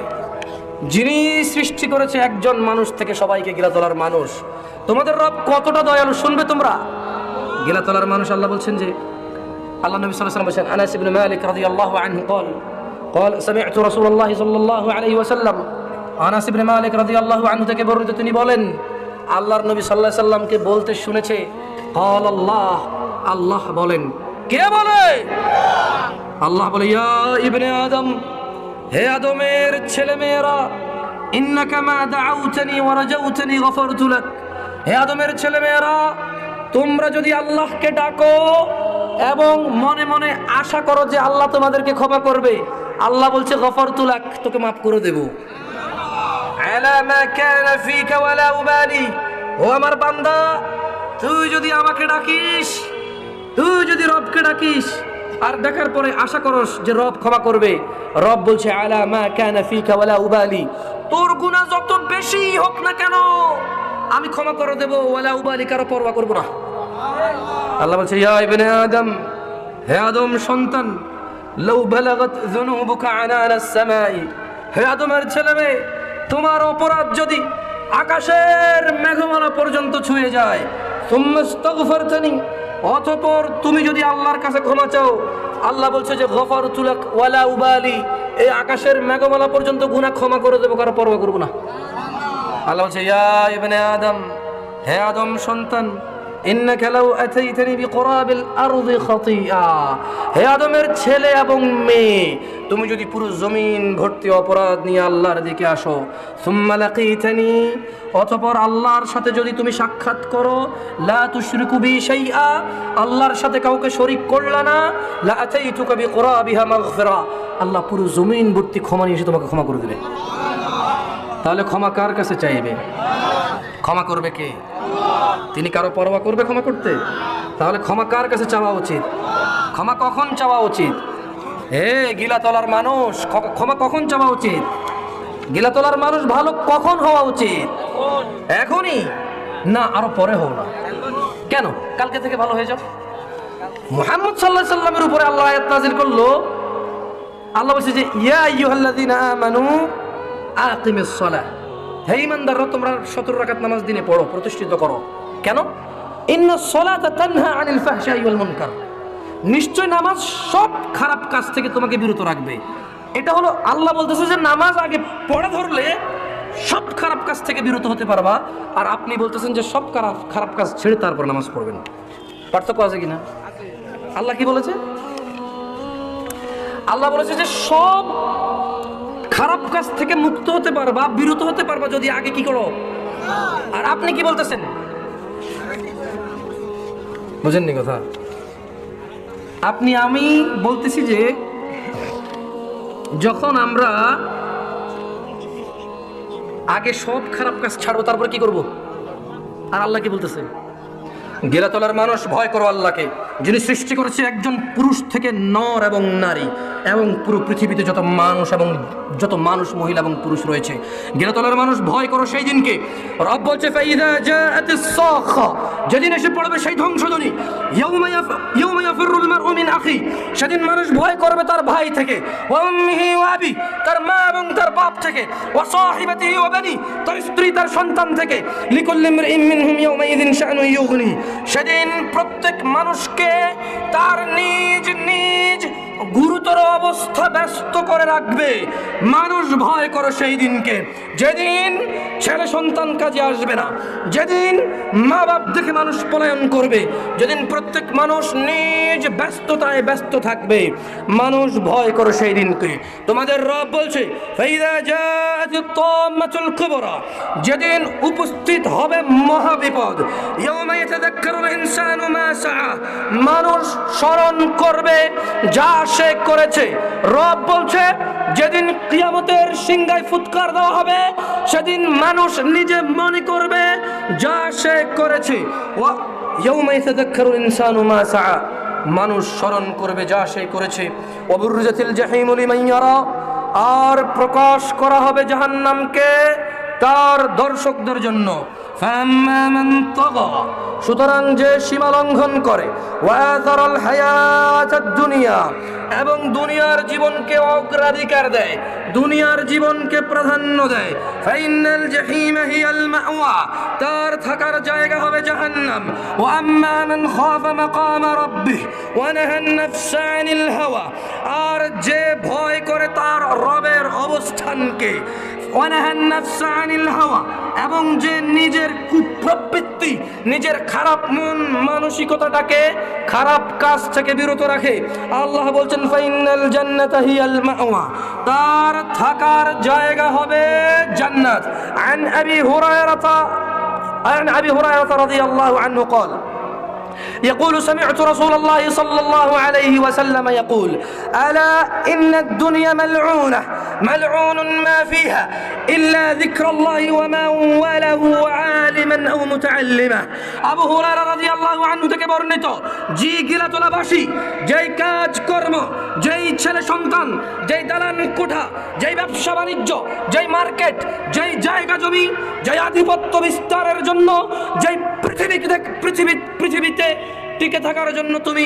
[SPEAKER 1] যিনি সৃষ্টি করেছে একজন মানুষ থেকে সবাইকে, গিলাতলার মানুষ। তোমাদের রব কতটা দয়ালু শুনবে তোমরা। গিলাতলার মানুষ, আল্লাহ বলছেন যে, আল্লাহ নবী সাল্লাল্লাহু আলাইহি ওয়াসাল্লাম বলেছেন, আনাস ইবনে মালিক রাদিয়াল্লাহু আনহু قال سمعت رسول الله صلى الله عليه وسلم, আনাস ইবনে মালিক রাদিয়াল্লাহু আনহু থেকে বর্ণিত, তিনি বলেন আল্লাহর নবী সাল্লাল্লাহু আলাইহি ওয়াসাল্লামকে বলতে শুনেছে, قال الله, আল্লাহ বলেন। কে বলে? আল্লাহ বলে, ইয়া ইবনে আদম, হে আদমের ছেলে মেয়েরা, ইন্নাকা মা দাউতানি ওয়া রাজাউতানি গফারতু লাক, হে আদমের ছেলে মেয়েরা, তোমরা যদি আল্লাহকে ডাকো এবং মনে মনে আশা করো যে আল্লাহ তোমাদেরকে ক্ষমা করবে, আল্লাহ বলছে গফারতু লাক, তোকে মাফ করে দেব। আলা মা কানা ফিকা ওয়ালা উবালি, ও আমার বান্দা, তুই যদি আমাকে ডাকিস, তুই যদি রবকে ডাকিস আর ডাকার পরে আশা করস যে রব ক্ষমা করবে, রব বলছে আলা মা কানা ফিকা ওয়ালা উবালি, তোর গুনাহ যত বেশি হোক না কেন আমি ক্ষমা করে দেব, ওয়ালা উবালি, কারো পরোয়া করব না। আল্লাহ বলছে, ইয়া ইবনে আদম, হে আদম সন্তান, লাউ বালাগাত যুনুবুকা আনানাস সামাই, হে আদমের ছেলে মেয়ে, তোমার অপরাধ যদি আকাশের মেঘমালা পর্যন্ত ছুঁয়ে যায়, সুম্মা ইস্তাগফারতানি, অতঃপর তুমি যদি আল্লাহর কাছে ক্ষমা চাও, আল্লাহ বলছে যে গফারতু লাক ওয়ালা উবালি, এই আকাশের মেঘমালা পর্যন্ত গুনাহ ক্ষমা করে দেব, কারো পরোয়া করব না। আল্লাহ বলছে, ইয়া ইবনে আদম, হে আদম সন্তান, ইন্নাকা লাউ আতাইতানি বিকুরাবিল আরদি খাতিয়া, হে আদমের ছেলে এবং মেয়ে, তুমি যদি পুরো জমিন ভর্তি অপরাধ নিয়ে আল্লাহর দিকে আসো, সুম্মা লাকিতানি, অতঃপর আল্লাহর সাথে যদি তুমি সাক্ষাৎ করো, লা তুশরিকু বি শাইআ, আল্লাহর সাথে কাউকে শরীক করলা না, লা আতাইতুকা বিকুরাবিহা মাগফিরা, আল্লাহ পুরো জমিন ভর্তি ক্ষমা নিয়ে এসে তোমাকে ক্ষমা করে দেবে। তাহলে ক্ষমা কার কাছে চাইবে? ক্ষমা করবে কে? তিনি কারো পরোয়া করবে ক্ষমা করতে? তাহলে ক্ষমা কার কাছে চাওয়া উচিত? ক্ষমা কখন চাওয়া উচিত? হে গিলাতলার মানুষ, ক্ষমা কখন চাওয়া উচিত? গিলাতলার মানুষ ভালো কখন হওয়া উচিত? এখনই না, আরো পরে হও না। কেন? কালকে থেকে ভালো হয়ে যাও। মুহাম্মদ সাল্লাল্লাহু আলাইহি সাল্লামের উপরে আল্লাহ আয়াত নাযিল করলো। আল্লাহ বলছে যে ইয়া আইয়ুহাল্লাযীনা আমানু আকিমিস সালাহ, হে ঈমানদাররা, তোমরা 17 রাকাত নামাজ দিনে পড়ো, প্রতিষ্ঠিত করো। কেন? ইন্নাস সালাতা তানহা আনিল ফাহশাই ওয়াল মুনকার, নিশ্চয় নামাজ সব খারাপ কাজ থেকে তোমাকে বিরত রাখবে। এটা হলো আল্লাহ বলতেছে যে নামাজ আগে পড়া ধরলে সব খারাপ কাজ থেকে বিরত হতে পারবা, আর আপনি বলতেছেন যে সব খারাপ কাজ ছেড়ে তারপর নামাজ পড়বেন। পার্থক্য আছে কিনা? আল্লাহ কি বলেছে? আল্লাহ বলেছে যে সব খারাপ কাজ থেকে মুক্ত হতে পারবা, বিরত হতে পারবা যদি আগে কি করো। আর আপনি কি বলতেছেন? বুঝেননি কথা? আমি বলতেছি যে যখন আমরা আগে সব খারাপ কাজ ছাড়বো তারপর কি করব। আর আল্লাহ কি বলতেছে? গিলাতলার মানুষ, ভয় করো আল্লাহকে, যিনি সৃষ্টি করেছে একজন পুরুষ থেকে নর এবং নারী, এবং পুরো পৃথিবীতে যত মানুষ মহিলা এবং পুরুষ রয়েছে। গিলাতলার মানুষ, ভয় করো সেই দিনকে। রব বলছে ফাইদা জাআতিস সাখা, যেদিন এসে পড়বে সেই ধ্বংসধ্বনি। ইয়াউমা ইয়াফিরুল মারউ মিন আখি, সেদিন মানুষ ভয় করবে তার ভাই থেকে। ওয়া উম্মিহি ওয়া আবি, তার মা এবং তার বাপ থেকে। ওয়া সাহিবাতিহি ওয়া বানি, তার স্ত্রী তার সন্তান থেকে। লিকুল্লি ইমরিইন মিনহুম ইয়াউমাইযিন শা'নুন ইউগনি, সেদিন প্রত্যেক মানুষকে তার নিজ নিজ গুরুতর অবস্থা ব্যস্ত করে রাখবে। মানুষ ভয় করে সেই দিনকে, যেদিন ছেলে সন্তান কাজে আসবে না, যেদিন মা বাপ দেখে মানুষ পলায়ন করবে, যেদিন প্রত্যেক মানুষ নিজ ব্যস্ততায় ব্যস্ত থাকবে। মানুষ ভয় করে সেই দিনকে। তোমাদের রব বলছে ফাইদা জাআতিত তাম্মাতুল কুবরা, যেদিন উপস্থিত হবে মহাবিপদ। ইয়াউমা ইয়াতাযাক্কারুল ইনসানু মা সাআ, মানুষ স্মরণ করবে যা সে করেছে। রব বলছে যেদিন কিয়ামতের সিংহায় ফুৎকার দেওয়া হবে, সেদিন মানুষ নিজে মনে করবে যা সে করেছে। ওয়া ইয়াউমা ইয়াতাযাক্কারুল ইনসানু মা সাআ, মানুষ স্মরণ করবে যা সে করেছে। ওয়া বুররিজাতিল জাহিমু লিমান ইয়ারা, আর প্রকাশ করা হবে জাহান্নামকে তার দর্শকদের জন্য। ফাম্মা মান তাগা, সুতরাং যে সীমা লঙ্ঘন করে, ওয়াযারাল হায়াতাদ দুনিয়া, এবং দুনিয়ার জীবনকে অগ্রাধিকার দেয়, দুনিয়ার জীবনকে প্রাধান্য দেয়। ফাইনাল জাহিমা হিয়াল মাওয়া, তার থাকার জায়গা হবে জাহান্নাম। ওয়া আম্মা মান খাফা মাকামা রাব্বিহ ওয়া নাহান নাফসা আনিল হাওয়া, আর যে ভয় করে তার রবের অবস্থানকে। ওয়া নাহান নাফসা আনিল হাওয়া, এবং যে নিজের কুপ্রবৃত্তি, নিজের খারাপ মন মানসিকতাটাকে খারাপ কাজ থেকে বিরত রাখে। আল্লাহ বলছেন ফাইনাল জান্নাতা হিয়াল মাওয়া, তার থাকার জায়গা হবে জান্নাত। আন আবি হুরায়রা রাদিয়াল্লাহু আনহু قال يقول سمعت رسول الله صلى الله عليه وسلم يقول ألا إن الدنيا ملعونة ملعون ما فيها إلا ذكر الله وما وله عالما أو متعلما। আবু হুরায়রা রাদিয়াল্লাহু আনহু থেকে বর্ণিত, যে গিলাতলাবাসী, যেই কাজ কর্ম, যেই ছেলে সন্তান, যেই দালান কোঠা, যেই ব্যবসা বাণিজ্য, যেই মার্কেট, যেই জায়গা জমি, যেই আধিপত্য বিস্তারের জন্য, যেই পৃথিবীতে টিকে থাকার জন্য তুমি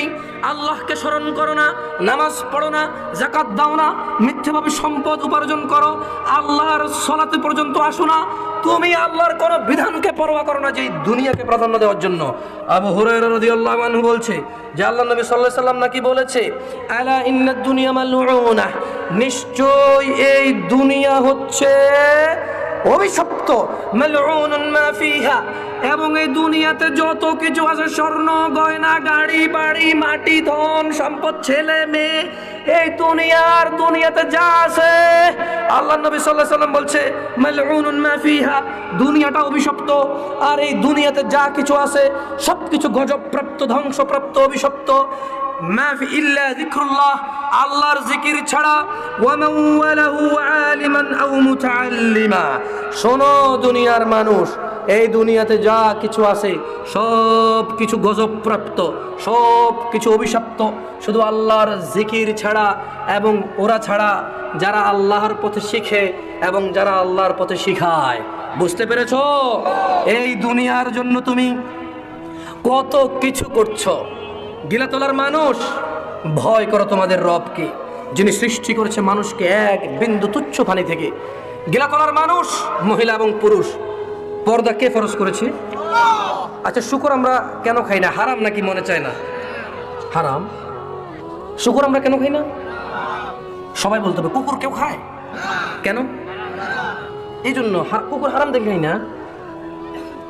[SPEAKER 1] আল্লাহকে স্মরণ করো না, নামাজ পড়ো না, যাকাত দাও না, মিথ্যাভাবে সম্পদ উপার্জন করো, আল্লাহর সালাতে পর্যন্ত আসো না, তুমি আল্লাহর কোন বিধানকে পরোয়া করো না, যে দুনিয়াকে প্রাধান্য দেওয়ার জন্য। আবু হুরায়রা রাদিয়াল্লাহু আনহু বলছে যে আল্লাহ নবী সাল্লাল্লাহু আলাইহি সাল্লাম নাকি বলেছে, আলা ইন্নাদ দুনিয়া মালউনা, নিশ্চয় এই দুনিয়া হচ্ছে অভিশপ্ত। মালউনুন মা ফিহা, এবং এই দুনিয়াতে যত কিছু আছে, স্বর্ণ গয়না, গাড়ি বাড়ি, মাটি ধন সম্পদ, ছেলে মেয়ে, এই দুনিয়াতে যা আছে, আল্লাহ নবী সাল্লাল্লাহু আলাইহি সাল্লাম বলছে মালউনুন মা ফিহা, দুনিয়াটা অভিশপ্ত। আর এই দুনিয়াতে যা কিছু আছে সবকিছু গজবপ্রাপ্ত, ধ্বংসপ্রাপ্ত, অভিশপ্ত। মা ফি ইল্লা যিকরুল্লাহ, আল্লাহর জিকির ছাড়া। ওয়া মান ওয়ালাহু আলিমান আও মুতাআল্লিমা, শোনো দুনিয়ার মানুষ, এই দুনিয়াতে যা কিছু আছে সব কিছু গজবপ্রাপ্ত, সব কিছু অভিশপ্ত। শুধু আল্লাহর জিকির ছাড়া এবং ওরা ছাড়া যারা আল্লাহর পথে শিখে এবং যারা আল্লাহর পথে শিখায়। বুঝতে পেরেছো? এই দুনিয়ার জন্য তুমি কত কিছু করছো। গিলাতলার মানুষ, ভয় করো তোমাদের রবকে, যিনি সৃষ্টি করেছে মানুষকে এক বিন্দু তুচ্ছ পানি থেকে। গিলাতলার মানুষ, মহিলা এবং পুরুষ, পর্দা কে ফরজ করেছে? আচ্ছা, শুকর আমরা কেন খাই না? হারাম নাকি মনে চায় না? হারাম। শুকর আমরা কেন খাই না? সবাই বলতে হবে কুকুর কেউ খায় কেন? এই জন্য কুকুর হারাম দেখে খাই না,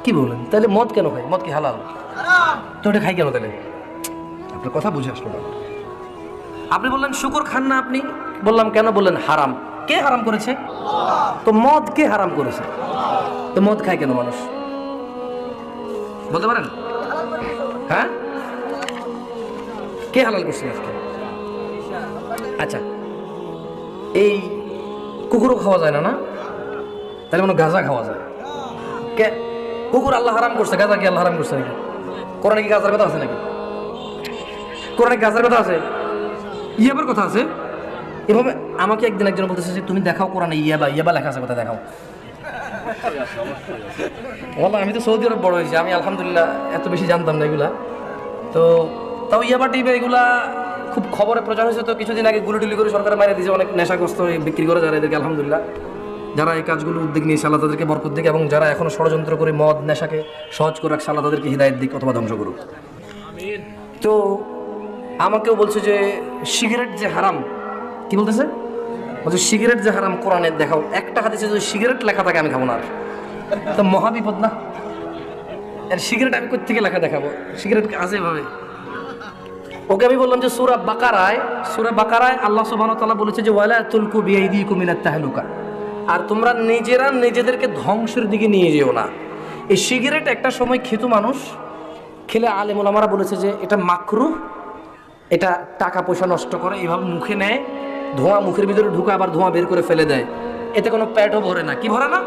[SPEAKER 1] কি বলেন? তাহলে মদ কেন খাই? মদ কি হালাল? তো ওটা খাই কেন তাহলে? আপনার কথা বুঝে আসলো না। আপনি বললেন শুকর খান না, আপনি বললাম কেন, বললেন হারাম। কে হারাম করেছে? তো মদ কে হারাম করেছে? তো মদ খায় কেন মানুষ বলতে পারেন? হ্যাঁ, কে হালাল করছে আজকে? আচ্ছা, এই কুকুরও খাওয়া যায় না, না? তাহলে মনে গাঁজা খাওয়া যায়। কে? কুকুর আল্লাহ হারাম করছে, গাঁজা কি আল্লাহ হারাম করছে নাকি? কোরআনে কি গাঁজার কথা আছে নাকি? কোরআনে গাঁজার কথা আছে? ইয়াবার কথা আছে? এভাবে আমাকে একদিন একজন বলতেছে যে তুমি দেখাও কোরআনে ইয়াবা লেখা আছে, কথা দেখাও। বললাম আমি তো সৌদি আরব বড় হয়েছি, আমি আলহামদুলিল্লাহ এত বেশি জানতাম না এগুলা। তো তাও ইয়াবা টিপে এগুলা খুব খবরে প্রচার হয়েছে। তো কিছুদিন আগে গুলিটুলি করে সরকার মারিয়ে দিয়েছে, অনেক নেশাগ্রস্ত বিক্রি করে যারা, এদেরকে আলহামদুলিল্লাহ যারা এই কাজগুলো উদ্যোগ নিয়েছে আল্লাহ তাদেরকে বরকত দিক, এবং যারা এখনো ষড়যন্ত্র করে মদ নেশাকে সহজ করে রাখছে আল্লাহ তাদেরকে হিদায়ত দিক অথবা ধ্বংস করুক। তো আমাকেও বলছে যে সিগারেট যে হারাম, কি বলতেছে? বলছে সিগারেট যে হারাম কোরআনে দেখাও, একটা হাদিসে যদি সিগারেট লেখা থাকে আমি খাবো না। আর তো মহাবিপদ না? আর সিগারেট আমি কোত্থেকে লেখা দেখাবো? সিগারেট আছে এভাবে? ওকে আমি বললাম যে সূরা বাকারায় আল্লাহ সুবহানাহু ওয়া তাআলা বলেছে যে ওয়ালা তুলকু বিআইদিকুম মিনাত তাহলুকা, আর তোমরা নিজেরা নিজেদেরকে ধ্বংসের দিকে নিয়ে যেও না। এই সিগারেট একটা সময় খেত মানুষ, খেলে আলেম ওলামারা বলেছে যে এটা মাকরুহ, এটা টাকা পয়সা নষ্ট করে, এইভাবে মুখে নেয়, ধোঁয়া মুখের ভিতরে ঢুকে আবার ধোঁয়া বের করে ফেলে দেয়, এতে কোনো পেটও ভরে না। কি ভরে না?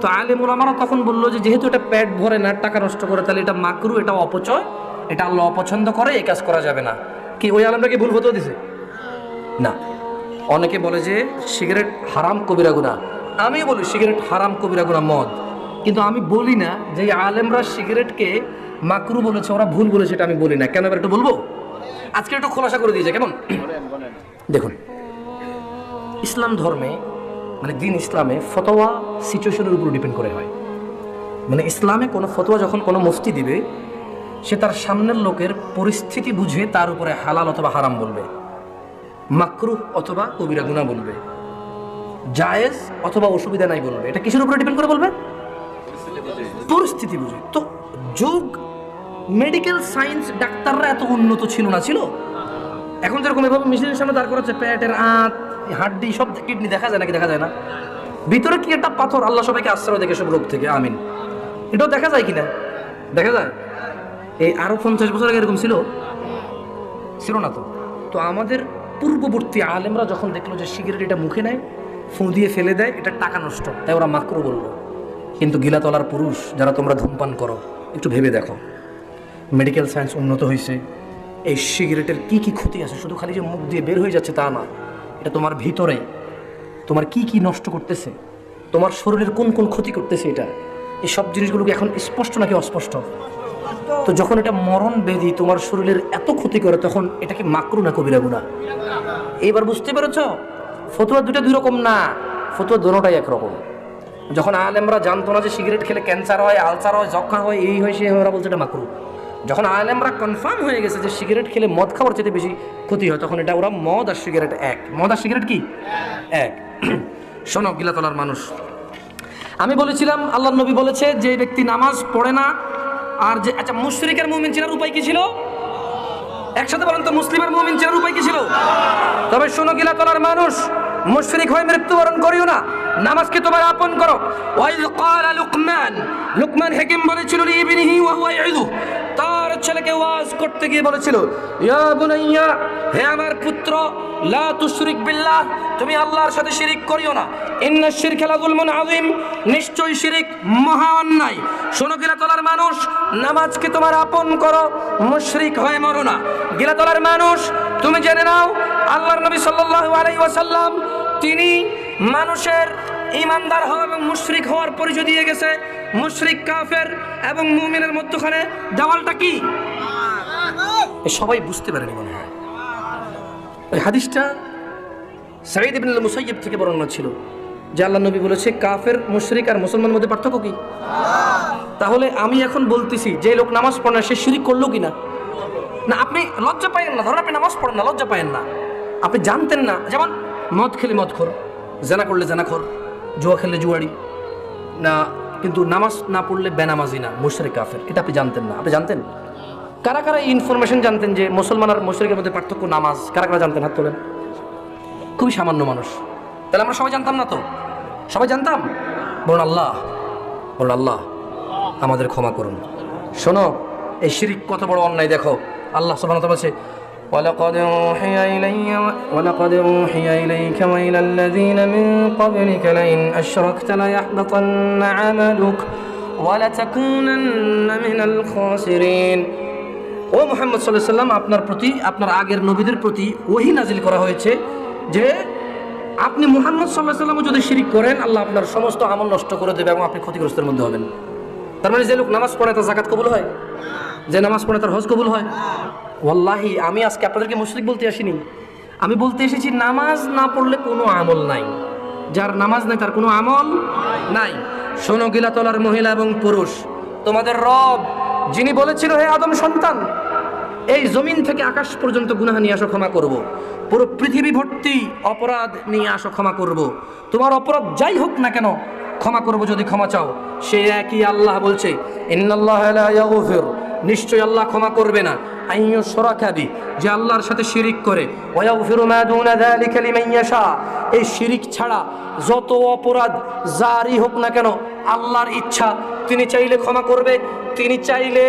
[SPEAKER 1] তো আলেম ওলামারা তখন বললো যে যেহেতু এটা পেট ভরে না, টাকা নষ্ট করে, তাহলে এটা মাকরুহ, এটা অপচয়, এটা আল্লাহ অপছন্দ করে, এই কাজ করা যাবে না। কি ওই আলেমটা কি ভুল ফতোয়া দিছে? না। অনেকে বলে যে সিগারেট হারাম কবিরা গুনাহ, আমি বলি সিগারেট হারাম কবিরা গুনাহ মদ, কিন্তু আমি বলি না যে আলেমরা সিগারেটকে মাকরু বলেছে, ওরা ভুল বলেছে, এটা আমি বলি না। কেন এবার একটু বলবো, আজকে একটু খোলাসা করে দিয়েছে। কেমন? দেখুন, ইসলাম ধর্মে মানে দিন ইসলামে ফতোয়া সিচুয়েশনের উপর ডিপেন্ড করে হয়। মানে ইসলামে কোনো ফতোয়া যখন কোনো মুফতি দিবে, সে তার সামনের লোকের পরিস্থিতি বুঝে তার উপরে হালাল অথবা হারাম বলবে, মাকরুহ অথবা কবিরা গুনাহ বলবে, জায়েজ অথবা অসুবিধা নাই বলবে। এটা কিসের উপরে ডিপেন্ড করে বলবে? পরিস্থিতি বুঝে। তো যুগ মেডিকেল সায়েন্স, ডাক্তাররা এত উন্নত ছিল না, ছিল এখন যেরকম এভাবে মেশিনের সামনে দাঁড় করাচ্ছে, পেটের আঁত, হাড্ডি, সব কিডনি দেখা যায় নাকি? দেখা যায় না? ভিতরে কি একটা পাথর, আল্লাহ সবাইকে আশ্রয় দেখে সব রোগ থেকে, আমিন। এটাও দেখা যায় কিনা? দেখা যায়। এই আরো 50 বছর আগে এরকম ছিল? ছিল না। তো আমাদের পূর্ববর্তী আলেমরা যখন দেখলো যে সিগারেট এটা মুখে নেয়, ফুঁ দিয়ে ফেলে দেয়, এটা টাকা নষ্ট, তাই ওরা মাকরু বললো। কিন্তু গিলাতলার পুরুষ যারা তোমরা ধূমপান করো, একটু ভেবে দেখো, মেডিকেল সায়েন্স উন্নত হয়েছে, এই সিগারেটের কি কি ক্ষতি আছে, শুধু খালি যে মুখ দিয়ে বের হয়ে যাচ্ছে তা না, এটা তোমার ভিতরে তোমার কি কি নষ্ট করতেছে, তোমার শরীরের কোন কোন ক্ষতি করতেছে, এটা এই সব জিনিসগুলোকে এখন স্পষ্ট নাকি অস্পষ্ট? তো যখন এটা মরণ ব্যাধি তোমার শরীরের এত ক্ষতি করে, তখন এটাকে মাকরু না কবিরা গুনাহ? এইবার বুঝতে পেরেছ? ফতোয়া দুটো দুই রকম না, ফতোয়া দোনোটাই একরকম। যখন আলেমরা জানতো না যে সিগারেট খেলে ক্যান্সার হয়, আলসার হয়, যক্ষা হয়, এই হয়, সে হয়, ওরা বলছে এটা মাকরু। যখন আলেমরা কনফার্ম হয়ে গেছে যে সিগারেট খেলে মদ খাওয়ার চেয়ে বেশি ক্ষতি হয়, তখন এটা ওরা মদ আর সিগারেট এক। মদ আর সিগারেট কি এক? শোনো গিলাতলার মানুষ, আমি বলেছিলাম আল্লাহর নবী বলেছে যে ব্যক্তি নামাজ পড়ে না, আর যে আচ্ছা মুশরিকের মুমিন চেনার উপায় কি ছিল? একসাথে বলেন তো, মুসলিমের মুমিন চেনার উপায় কি ছিল? তবে শোনো গিলাতলার মানুষ, মুশরিক হয়ে মৃত্যুবরণ করিও না, নামাজকে তোমার আপন করো। ওয়াইদ ক্বালা লুকমান হাকিম বলেছিল লিইবনিহি ওয়া হুয়া ইয়াইযু, তার ছেলেকে ওয়াজ করতে গিয়ে বলেছিল, ইয়া বুনাইয়া, হে আমার পুত্র, লা তুশরিক বিল্লাহ, তুমি আল্লাহর সাথে শিরিক করিও না, ইন্নাশ শিরকা লাযুলমুন আযীম, নিশ্চয়ই শিরিক মহা অন্যায়। শোনো গিলাতলার মানুষ, নামাজকে তোমার আপন করো, মুশরিক হয়ে মরো না। গিলাতলার মানুষ, তুমি জেনে নাও আল্লাহর নবী সাল্লাল্লাহু আলাইহি ওয়াসাল্লাম তিনি মানুষের ঈমানদার হওয়া এবং মুশরিক হওয়ার পরিচয় দিয়ে গেছে। মুশরিক, কাফের এবং মুমিনের মধ্যখানে দেওয়ালটা কি? সবাই বুঝতে পারেনি মনে হয়। এই হাদিসটা সাঈদ ইবনে মুসাইয়্যিব থেকে বর্ণনা ছিল যে আল্লাহর নবী বলেছে কাফের, মুশরিক আর মুসলমানের মধ্যে পার্থক্য কি? তাহলে আমি এখন বলতেছি যে লোক নামাজ পড়ে না সে শিরিক করলো কিনা? না, আপনি লজ্জা পাইয়েন না, ধরুন আপনি নামাজ পড়েন না, লজ্জা পাইয়েন না, আপনি জানতেন না। যেমন মদ খেলে মদখোর, জেনা করলে জেনাখোর, জুয়া খেললে জুয়ারি, না, কিন্তু নামাজ না পড়লে বেনামাজি না, মুশরিক কাফের, এটা আপনি জানতেন না? আপনি জানতেন? কারা কারা এই ইনফরমেশন জানতেন যে মুসলমান আর মুশরিকের মধ্যে পার্থক্য নামাজ? কারা কারা জানতেন? হাত তোলেন। খুবই সামান্য মানুষ। তাহলে আমরা সবাই জানতাম না তো? সবাই জানতাম? বলুন আল্লাহ, বলুন আল্লাহ আমাদের ক্ষমা করুন। শোনো, এই শিরিক কত বড় অন্যায় দেখো। আল্লাহ সুবহানাহু ওয়া তাআলা বলেছে, ولقد أوحي إليك وإلى الذين من قبلك لئن أشركت ليحبطن عملك ولتكونن من الخاسرين। ও মুহাম্মদ সাল্লাল্লাহু আলাইহি ওয়াসাল্লাম, আপনার প্রতি, আপনার আগের নবীদের প্রতি ওহী নাজিল করা হয়েছে যে আপনি মুহাম্মদ সাল্লাল্লাহু আলাইহি ওয়াসাল্লাম যদি শিরিক করেন, আল্লাহ আপনার সমস্ত আমল নষ্ট করে দেবে এবং আপনি ক্ষতিগ্রস্তের মধ্যে হবেন। তার মানে যে লোক নামাজ পড়ে তার যাকাত কবুল হয়, যে নামাজ পড়ে তার হজ কবুল হয়। ওয়াল্লাহি আমি আজকে আপনাদেরকে মুশরিক বলতে আসিনি, আমি বলতে এসেছি নামাজ না পড়লে কোনো আমল নাই। যার নামাজ নাই তার কোনো আমল নাই। শোনো গিলাতলার মহিলা এবং পুরুষ, তোমাদের রব যিনি বলেছিল, হে আদম সন্তান, এই জমিন থেকে আকাশ পর্যন্ত গুনাহ নিয়ে আসো, ক্ষমা করব। পুরো পৃথিবী ভর্তি অপরাধ নিয়ে আসো, ক্ষমা করব। তোমার অপরাধ যাই হোক না কেন ক্ষমা করব যদি ক্ষমা চাও। সে একই আল্লাহ বলছে, ইন্নাল্লাহা লা ইয়াগফির, নিশ্চয়ই আল্লাহ ক্ষমা করবে না, আইয়ু শুরাকা বি, যে আল্লাহর সাথে শিরিক করে, ওয়া ইয়াগফিরু মা দুনা যালিকা লিমান ইয়াশা, এই শিরিক ছাড়া যত অপরাধ জারি হোক না কেন আল্লাহর ইচ্ছা, তিনি চাইলে ক্ষমা করবে, তিনি চাইলে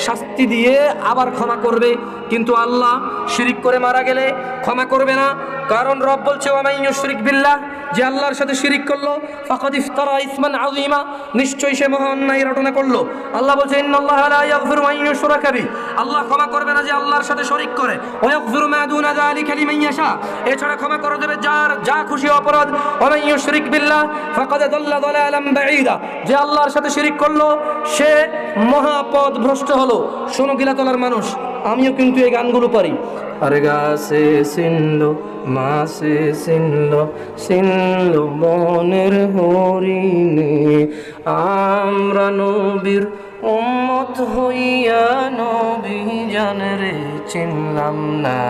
[SPEAKER 1] শাস্তি দিয়ে আবার ক্ষমা করবে। কিন্তু আল্লাহ শিরিক করে মারা গেলে ক্ষমা করবে না, কারণ রব বলছে, ওয়া মান ইউশরিক বিল্লাহ, যে আল্লাহর সাথে শিরিক করলো, ফাকাদ ইফতারা ইসমান আযীমা, নিশ্চয়ই সে মহা অন্যায় রটনা করলো। আল্লাহ বলছে, ইন্নাল্লাহা লা ইয়াগফিরু আন ইউশরাকা বিহি, আল্লাহ ক্ষমা করবে না যে আল্লাহর সাথে শরীক করে, ওয়া ইয়াগফিরু মা দুনা যালিকা লিমান ইয়াশা, এছাড়া ক্ষমা করে দেবে যার যা খুশি অপরাধ। ওয়া মান ইউশরিক বিল্লাহ ফাকাদ দাল্লা দালালাম বাঈদা, যে আল্লাহর সাথে শিরিক করলো সে মহাপথ ভ্রষ্ট হলো। শোনো গিলাতলার মানুষ, আমিও কিন্তু এই গানগুলো পারি। আরে গাছে সিনলো, মাছে সিনলো, সিনলো মনের হরিণে, আমরা নবীর উম্মত হইয়া নবী জানরে চিনলাম না।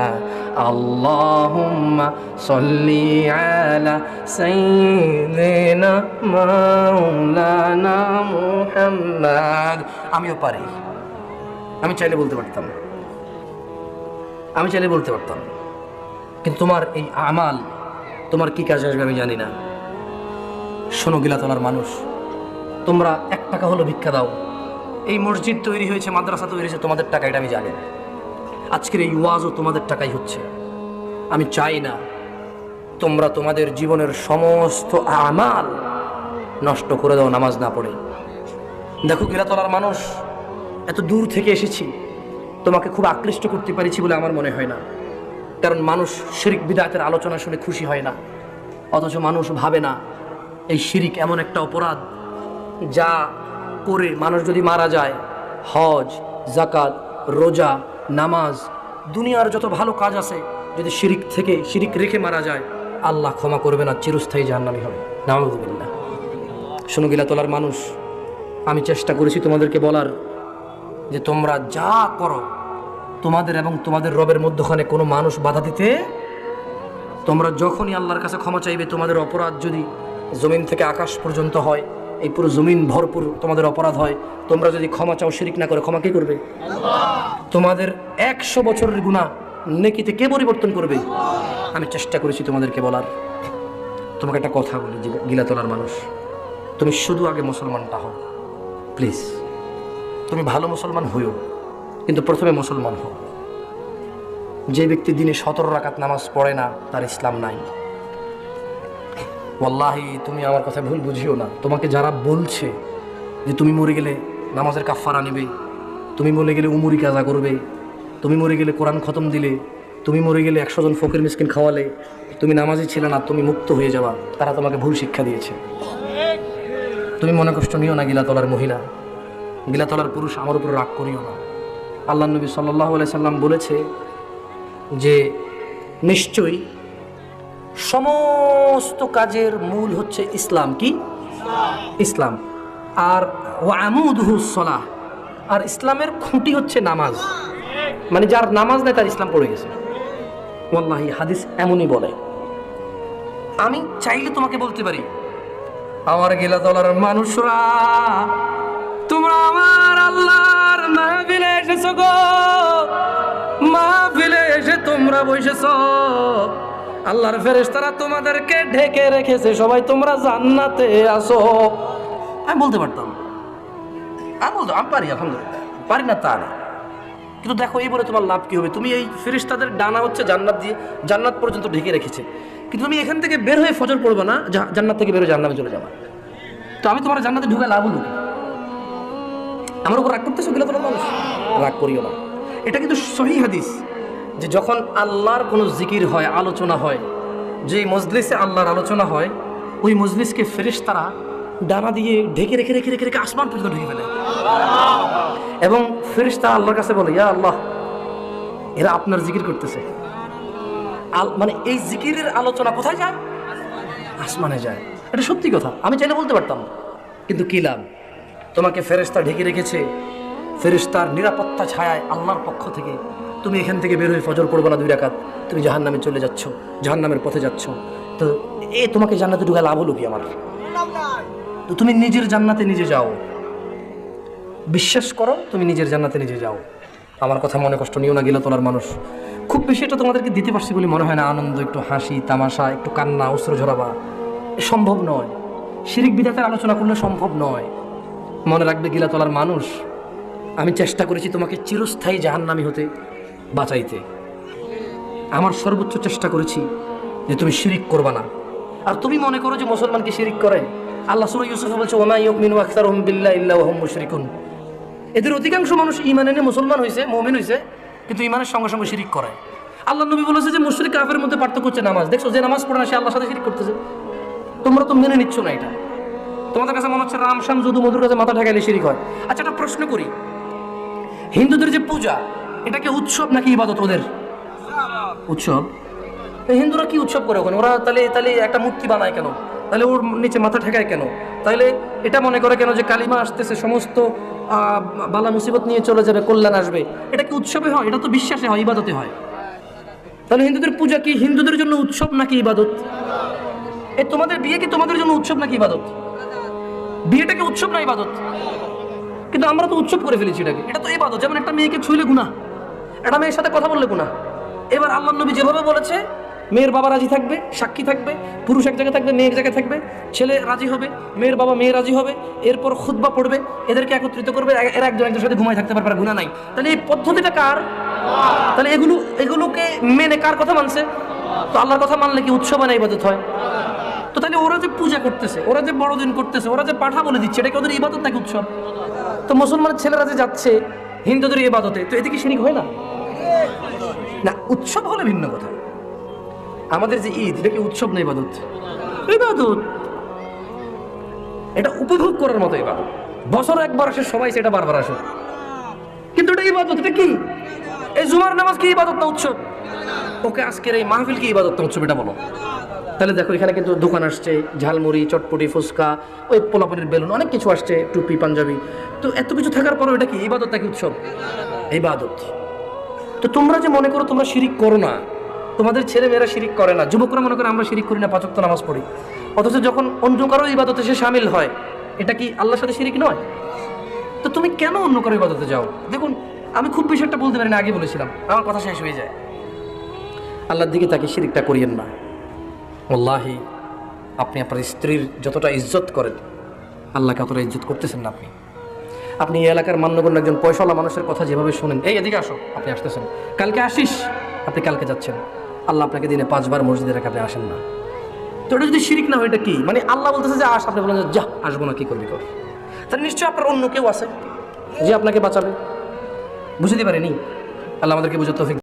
[SPEAKER 1] আল্লাহুম্মা সাল্লি আলা সাইয়্যিদিনা মাওলানা মুহাম্মদ। আমিও পারি, আমি চাইলে বলতে পারতাম, আমি চাইলে বলতে পারতাম, কিন্তু তোমার এই আমাল তোমার কি কাজে আসবে আমি জানি না। শোনো গিলাতলার মানুষ, তোমরা 1 টাকা হলো ভিক্ষা দাও। এই মসজিদ তৈরি হয়েছে, মাদ্রাসা তৈরি হয়েছে তোমাদের টাকা, এটা আমি জানি। আজকের এই ওয়াজও তোমাদের টাকাই হচ্ছে। আমি চাই না তোমরা তোমাদের জীবনের সমস্ত আমাল নষ্ট করে দাও নামাজ না পড়ে। দেখো গিলাতলার মানুষ, এত দূর থেকে এসেছি, তোমাকে খুব আকৃষ্ট করতে পারিছি বলে আমার মনে হয় না, কারণ মানুষ শিরিক বিদআতের আলোচনা শুনে খুশি হয় না, অথচ মানুষ ভাবে না এই শিরিক এমন একটা অপরাধ যা করে মানুষ যদি মারা যায়, হজ, যাকাত, রোজা, নামাজ, দুনিয়ার যত ভালো কাজ আছে, যদি শিরিক থেকে শিরিক রেখে মারা যায়, আল্লাহ ক্ষমা করবে না, চিরস্থায়ী জাহান্নামী হবে। নাউযুবিল্লাহ। শোনো গিলাতলার মানুষ, আমি চেষ্টা করেছি তোমাদেরকে বলার যে তোমরা যা করো, তোমাদের এবং তোমাদের রবের মধ্যখানে কোনো মানুষ বাধা দিতে, তোমরা যখনই আল্লাহর কাছে ক্ষমা চাইবে, তোমাদের অপরাধ যদি জমিন থেকে আকাশ পর্যন্ত হয়, এই পুরো জমিন ভরপুর তোমাদের অপরাধ হয়, তোমরা যদি ক্ষমা চাও শিরিক না করে, ক্ষমা কে করবে? তোমাদের 100 বছরের গুনাহ নেকিতে কে পরিবর্তন করবে? আমি চেষ্টা করেছি তোমাদেরকে বলার। তোমাকে একটা কথা বলি গিলাতলার মানুষ, তুমি শুধু আগে মুসলমানটা হও প্লিজ। তুমি ভালো মুসলমান হইও, কিন্তু প্রথমে মুসলমান হও। যে ব্যক্তি দিনে 17 রাকাত নামাজ পড়ে না, তার ইসলাম নাই। ওয়াল্লাহি তুমি আমার কথা ভুল বুঝিও না। তোমাকে যারা বলছে যে তুমি মরে গেলে নামাজের কাফারা নেবে, তুমি মরে গেলে উমরি কাজা করবে, তুমি মরে গেলে কোরআন খতম দিলে, তুমি মরে গেলে 100 জন ফকির মিসকিন খাওয়ালে, তুমি নামাজি ছিলে না, তুমি মুক্ত হয়ে যাবা, তারা তোমাকে ভুল শিক্ষা দিয়েছে। তুমি মনে কষ্ট নিও না গিলাতলার মহিলা, গিলাতলার পুরুষ, আমার উপর রাগ করিও না। আল্লাহ নবী সাল্লাল্লাহু আলাইহি সাল্লাম বলেছে যে নিশ্চয়ই সমস্ত কাজের মূল হচ্ছে ইসলাম। কি? ইসলাম। আর ওয়া আমুদুহুস সালাহ, আর ইসলামের খুঁটি হচ্ছে নামাজ। মানে যার নামাজ নেই তার ইসলাম পড়ে গেছে। ওয়াল্লাহি হাদিস এমনই বলে। আমি চাইলে তোমাকে বলতে পারি আমার গিলাতলার মানুষরা, তোমরা আমার আল্লাহর মাহফিলে এসেছো গো, মাহফিলে এসে তোমরা বসেছো, আল্লাহর ফেরেশতারা তোমাদেরকে ঢেকে রেখেছে, সবাই তোমরা জান্নাতে আসো। আমি বলতে পারতাম, আমি পারি, আলহামদুলিল্লাহ পারি না তা না, কিন্তু দেখো এই বলে তোমার লাভ কি হবে? তুমি এই ফেরেশতাদের ডানা হচ্ছে জান্নাত দিয়ে, জান্নাত পর্যন্ত ঢেকে রেখেছে, কিন্তু তুমি এখান থেকে বের হয়ে ফজর পড়বে না, জান্নাত থেকে বের হয়ে জাহান্নামে চলে যাবা। তো আমি তোমার জান্নাতে ঢুকে লাভ হলো কি? আমার উপর রাগ করতেছো গেলে তোমার মানুষ, রাগ করিও না। এটা কিন্তু সহিহ হাদিস যে যখন আল্লাহর কোনো জিকির হয়, আলোচনা হয়, যে মজলিসে আল্লাহর আলোচনা হয়, ওই মজলিসকে ফেরেশতারা ডানা দিয়ে ঢেকে রেখে রেখে রেখে রেখে আসমান পর্যন্ত ঢেকে ফেলে, এবং ফেরেশতারা আল্লাহর কাছে বলে, ইয়া আল্লাহ, এরা আপনার জিকির করতেছে। মানে এই জিকিরের আলোচনা কোথায় যায়? আসমানে যায়। এটা সত্যি কথা, আমি চাইলে বলতে পারতাম, কিন্তু কি লাভ? তোমাকে ফেরেশতা ঢেকে রেখেছে, ফেরেশতার নিরাপত্তা ছায়ায় আল্লাহর পক্ষ থেকে তুমি এখান থেকে বের হয়ে ফজর পড়বে না 2 রাকাত, তুমি জাহান্নামে চলে যাচ্ছ, জাহান্নামের পথে যাচ্ছ। তো তোমাকে জান্নাতে ঢুকে লাভ হলো কি আমার? তো তুমি নিজের জান্নাতে নিজে যাও, বিশ্বাস করো, তুমি নিজের জান্নাতে নিজে যাও। আমার কথা মনে কষ্ট নিও না গিলাতলার মানুষ। খুব বেশি এটা তোমাদেরকে দিতে পারছি বলে মনে হয় না। আনন্দ, একটু হাসি তামাশা, একটু কান্না, অস্ত্র ঝরাবা সম্ভব নয়। শিরিক বিদাতের আলোচনা করলে সম্ভব নয়। মনে রাখবে গিলাতলার মানুষ, আমি চেষ্টা করেছি তোমাকে চিরস্থায়ী জাহান্নামী হতে বাঁচাইতে। আমার সর্বোচ্চ চেষ্টা করেছি যে তুমি শিরিক করবা না। আর তুমি মনে করো যে মুসলমান কি শিরিক করে? আল্লাহ সূরা ইউসুফে বলছে, ওয়া মা ইউমিনু আকসারুহুম বিল্লাহি ইল্লা ওয়া হুম মুশরিকুন। এদের অধিকাংশ মানুষ ঈমান এনে মুসলমান হয়েছে, মুমিন হয়েছে, কিন্তু ঈমানের সঙ্গে সঙ্গে শিরিক করে। আল্লাহ নবী বলেছে যে মুশরিক কাফেরের মধ্যে পার্থক্য হচ্ছে নামাজ। দেখছো, যে নামাজ পড়ে না সে আল্লাহর সাথে শিরিক করতেছে। তোমরা তো মেনে নিচ্ছ না এটা। তোমাদের কাছে মনে হচ্ছে রাম শ্যাম যদু মধুর কাছে মাথা ঠেকাইলে শিরিক হয়। আচ্ছা, একটা প্রশ্ন করি, হিন্দুদের যে পূজা, এটা কি উৎসব নাকি ইবাদত? ওদের উৎসব। হিন্দুরা কি উৎসব করে ওখানে? ওরা তাহলে একটা মূর্তি বানায় কেন? তাহলে ওর নিচে মাথা ঠেকায় কেন? তাহলে এটা মনে করে কেন যে কালিমা আসতেছে, সমস্ত বালা মুসিবত নিয়ে চলে যাবে, কল্যাণ আসবে? এটা কি উৎসবে হয়? এটা তো বিশ্বাসে হয়, ইবাদতে হয়। তাহলে হিন্দুদের পূজা কি হিন্দুদের জন্য উৎসব নাকি ইবাদত? এই তোমাদের বিয়ে কি তোমাদের জন্য উৎসব নাকি ইবাদত? বিয়েটা কি উৎসব না ইবাদত? কিন্তু আমরা তো উৎসব করে ফেলেছি এটাকে। এটা তো ইবাদত। যেমন একটা মেয়েকে ছুঁইলে গুনাহ, একটা মেয়ের সাথে কথা বললে গুনাহ। এবার আল্লাহর নবী যেভাবে বলেছে, মেয়ের বাবা রাজি থাকবে, সাক্ষী থাকবে, পুরুষ এক জায়গায় থাকবে, মেয়ে এক জায়গায় থাকবে, ছেলে রাজি হবে, মেয়ের বাবা মেয়ে রাজি হবে, এরপর খুতবা পড়বে, এদেরকে একত্রিত করবে, এরা একজন একজনের সাথে ঘুমায় থাকতে পারবে, গুনাহ নাই। তাহলে এই পদ্ধতিটা কার? তাহলে এগুলোকে মেনে কার কথা মানছে? তো আল্লাহর কথা মানলে কি উৎসব না ইবাদত হয়? তো তাহলে ওরা যে পূজা করতেছে, ওরা যে বড়দিন করতেছে, ওরা যে পাঠা বলে দিচ্ছে, এটা কি ওদের ইবাদত নাকি উৎসব? তো মুসলমানের ছেলেরা যে যাচ্ছে হিন্দুদের ইবাদতে, তো এতে কি শিরিক হয় না? না, উৎসব হলে ভিন্ন কথা। আমাদের যে ঈদ, এটা কি উৎসব না ইবাদত? ইবাদত। এটা উপভোগ করার মতো ইবাদত। বছরে একবার আসে, সবাই সেটা বারবার আসে, কিন্তু এটা ইবাদত। এটা কি? এই জুমার নামাজ কি ইবাদত না উৎসব? ওকে, আজকের এই মাহফিল কি ইবাদত না উৎসব? এটা বলো। তাহলে দেখো, এখানে কিন্তু দোকান আসছে, ঝালমুড়ি, চটপটি, ফুচকা, ওই পোলাপানের বেলুন, অনেক কিছু আসছে, টুপি, পাঞ্জাবি। তো এত কিছু থাকার পরও এটা কি ইবাদত নাকি উৎসব? ইবাদত। তো তোমরা যে মনে করো তোমরা শিরিক করো না, তোমাদের ছেলে মেয়েরা শিরিক করে না, যুবকরা মনে করে আমরা শিরিক করি না, 5 ওয়াক্ত নামাজ পড়ি, অথচ যখন অন্য কারো ইবাদতে সে শামিল হয়, এটা কি আল্লাহর সাথে শিরিক নয়? তো তুমি কেন অন্য কারো ইবাদতে যাও? দেখুন, আমি খুব বেশি একটা বলতে পারি না, আগে বলেছিলাম, আমার কথা শেষ হয়ে যায়। আল্লাহর দিকে তাকে শিরিকটা করিয়েন না। ওয়াল্লাহি, আপনি আপনার স্ত্রীর যতটা ইজ্জত করেন, আল্লাহকে অতটা ইজ্জত করতেছেন না। আপনি এই এলাকার মান্যগণ্য একজন পয়সাওয়ালা মানুষের কথা যেভাবে শোনেন, এই এদিকে আসো, আপনি আসতেছেন, কালকে আসিস, আপনি কালকে যাচ্ছেন, আল্লাহ আপনাকে দিনে 5 বার মসজিদে রেখে আপনি আসেন না। তো এটা যদি শিরিক না হয়, এটা কি? মানে আল্লাহ বলতেছে যে আস, আপনি বলেন যে যা, আসবো না, কি করবি কর। তাহলে নিশ্চয়ই আপনার অন্য কেউ আছে যে আপনাকে বাঁচাবে। বুঝতে পারেনি? আল্লাহ আমাদেরকে বুঝতে তৌফিক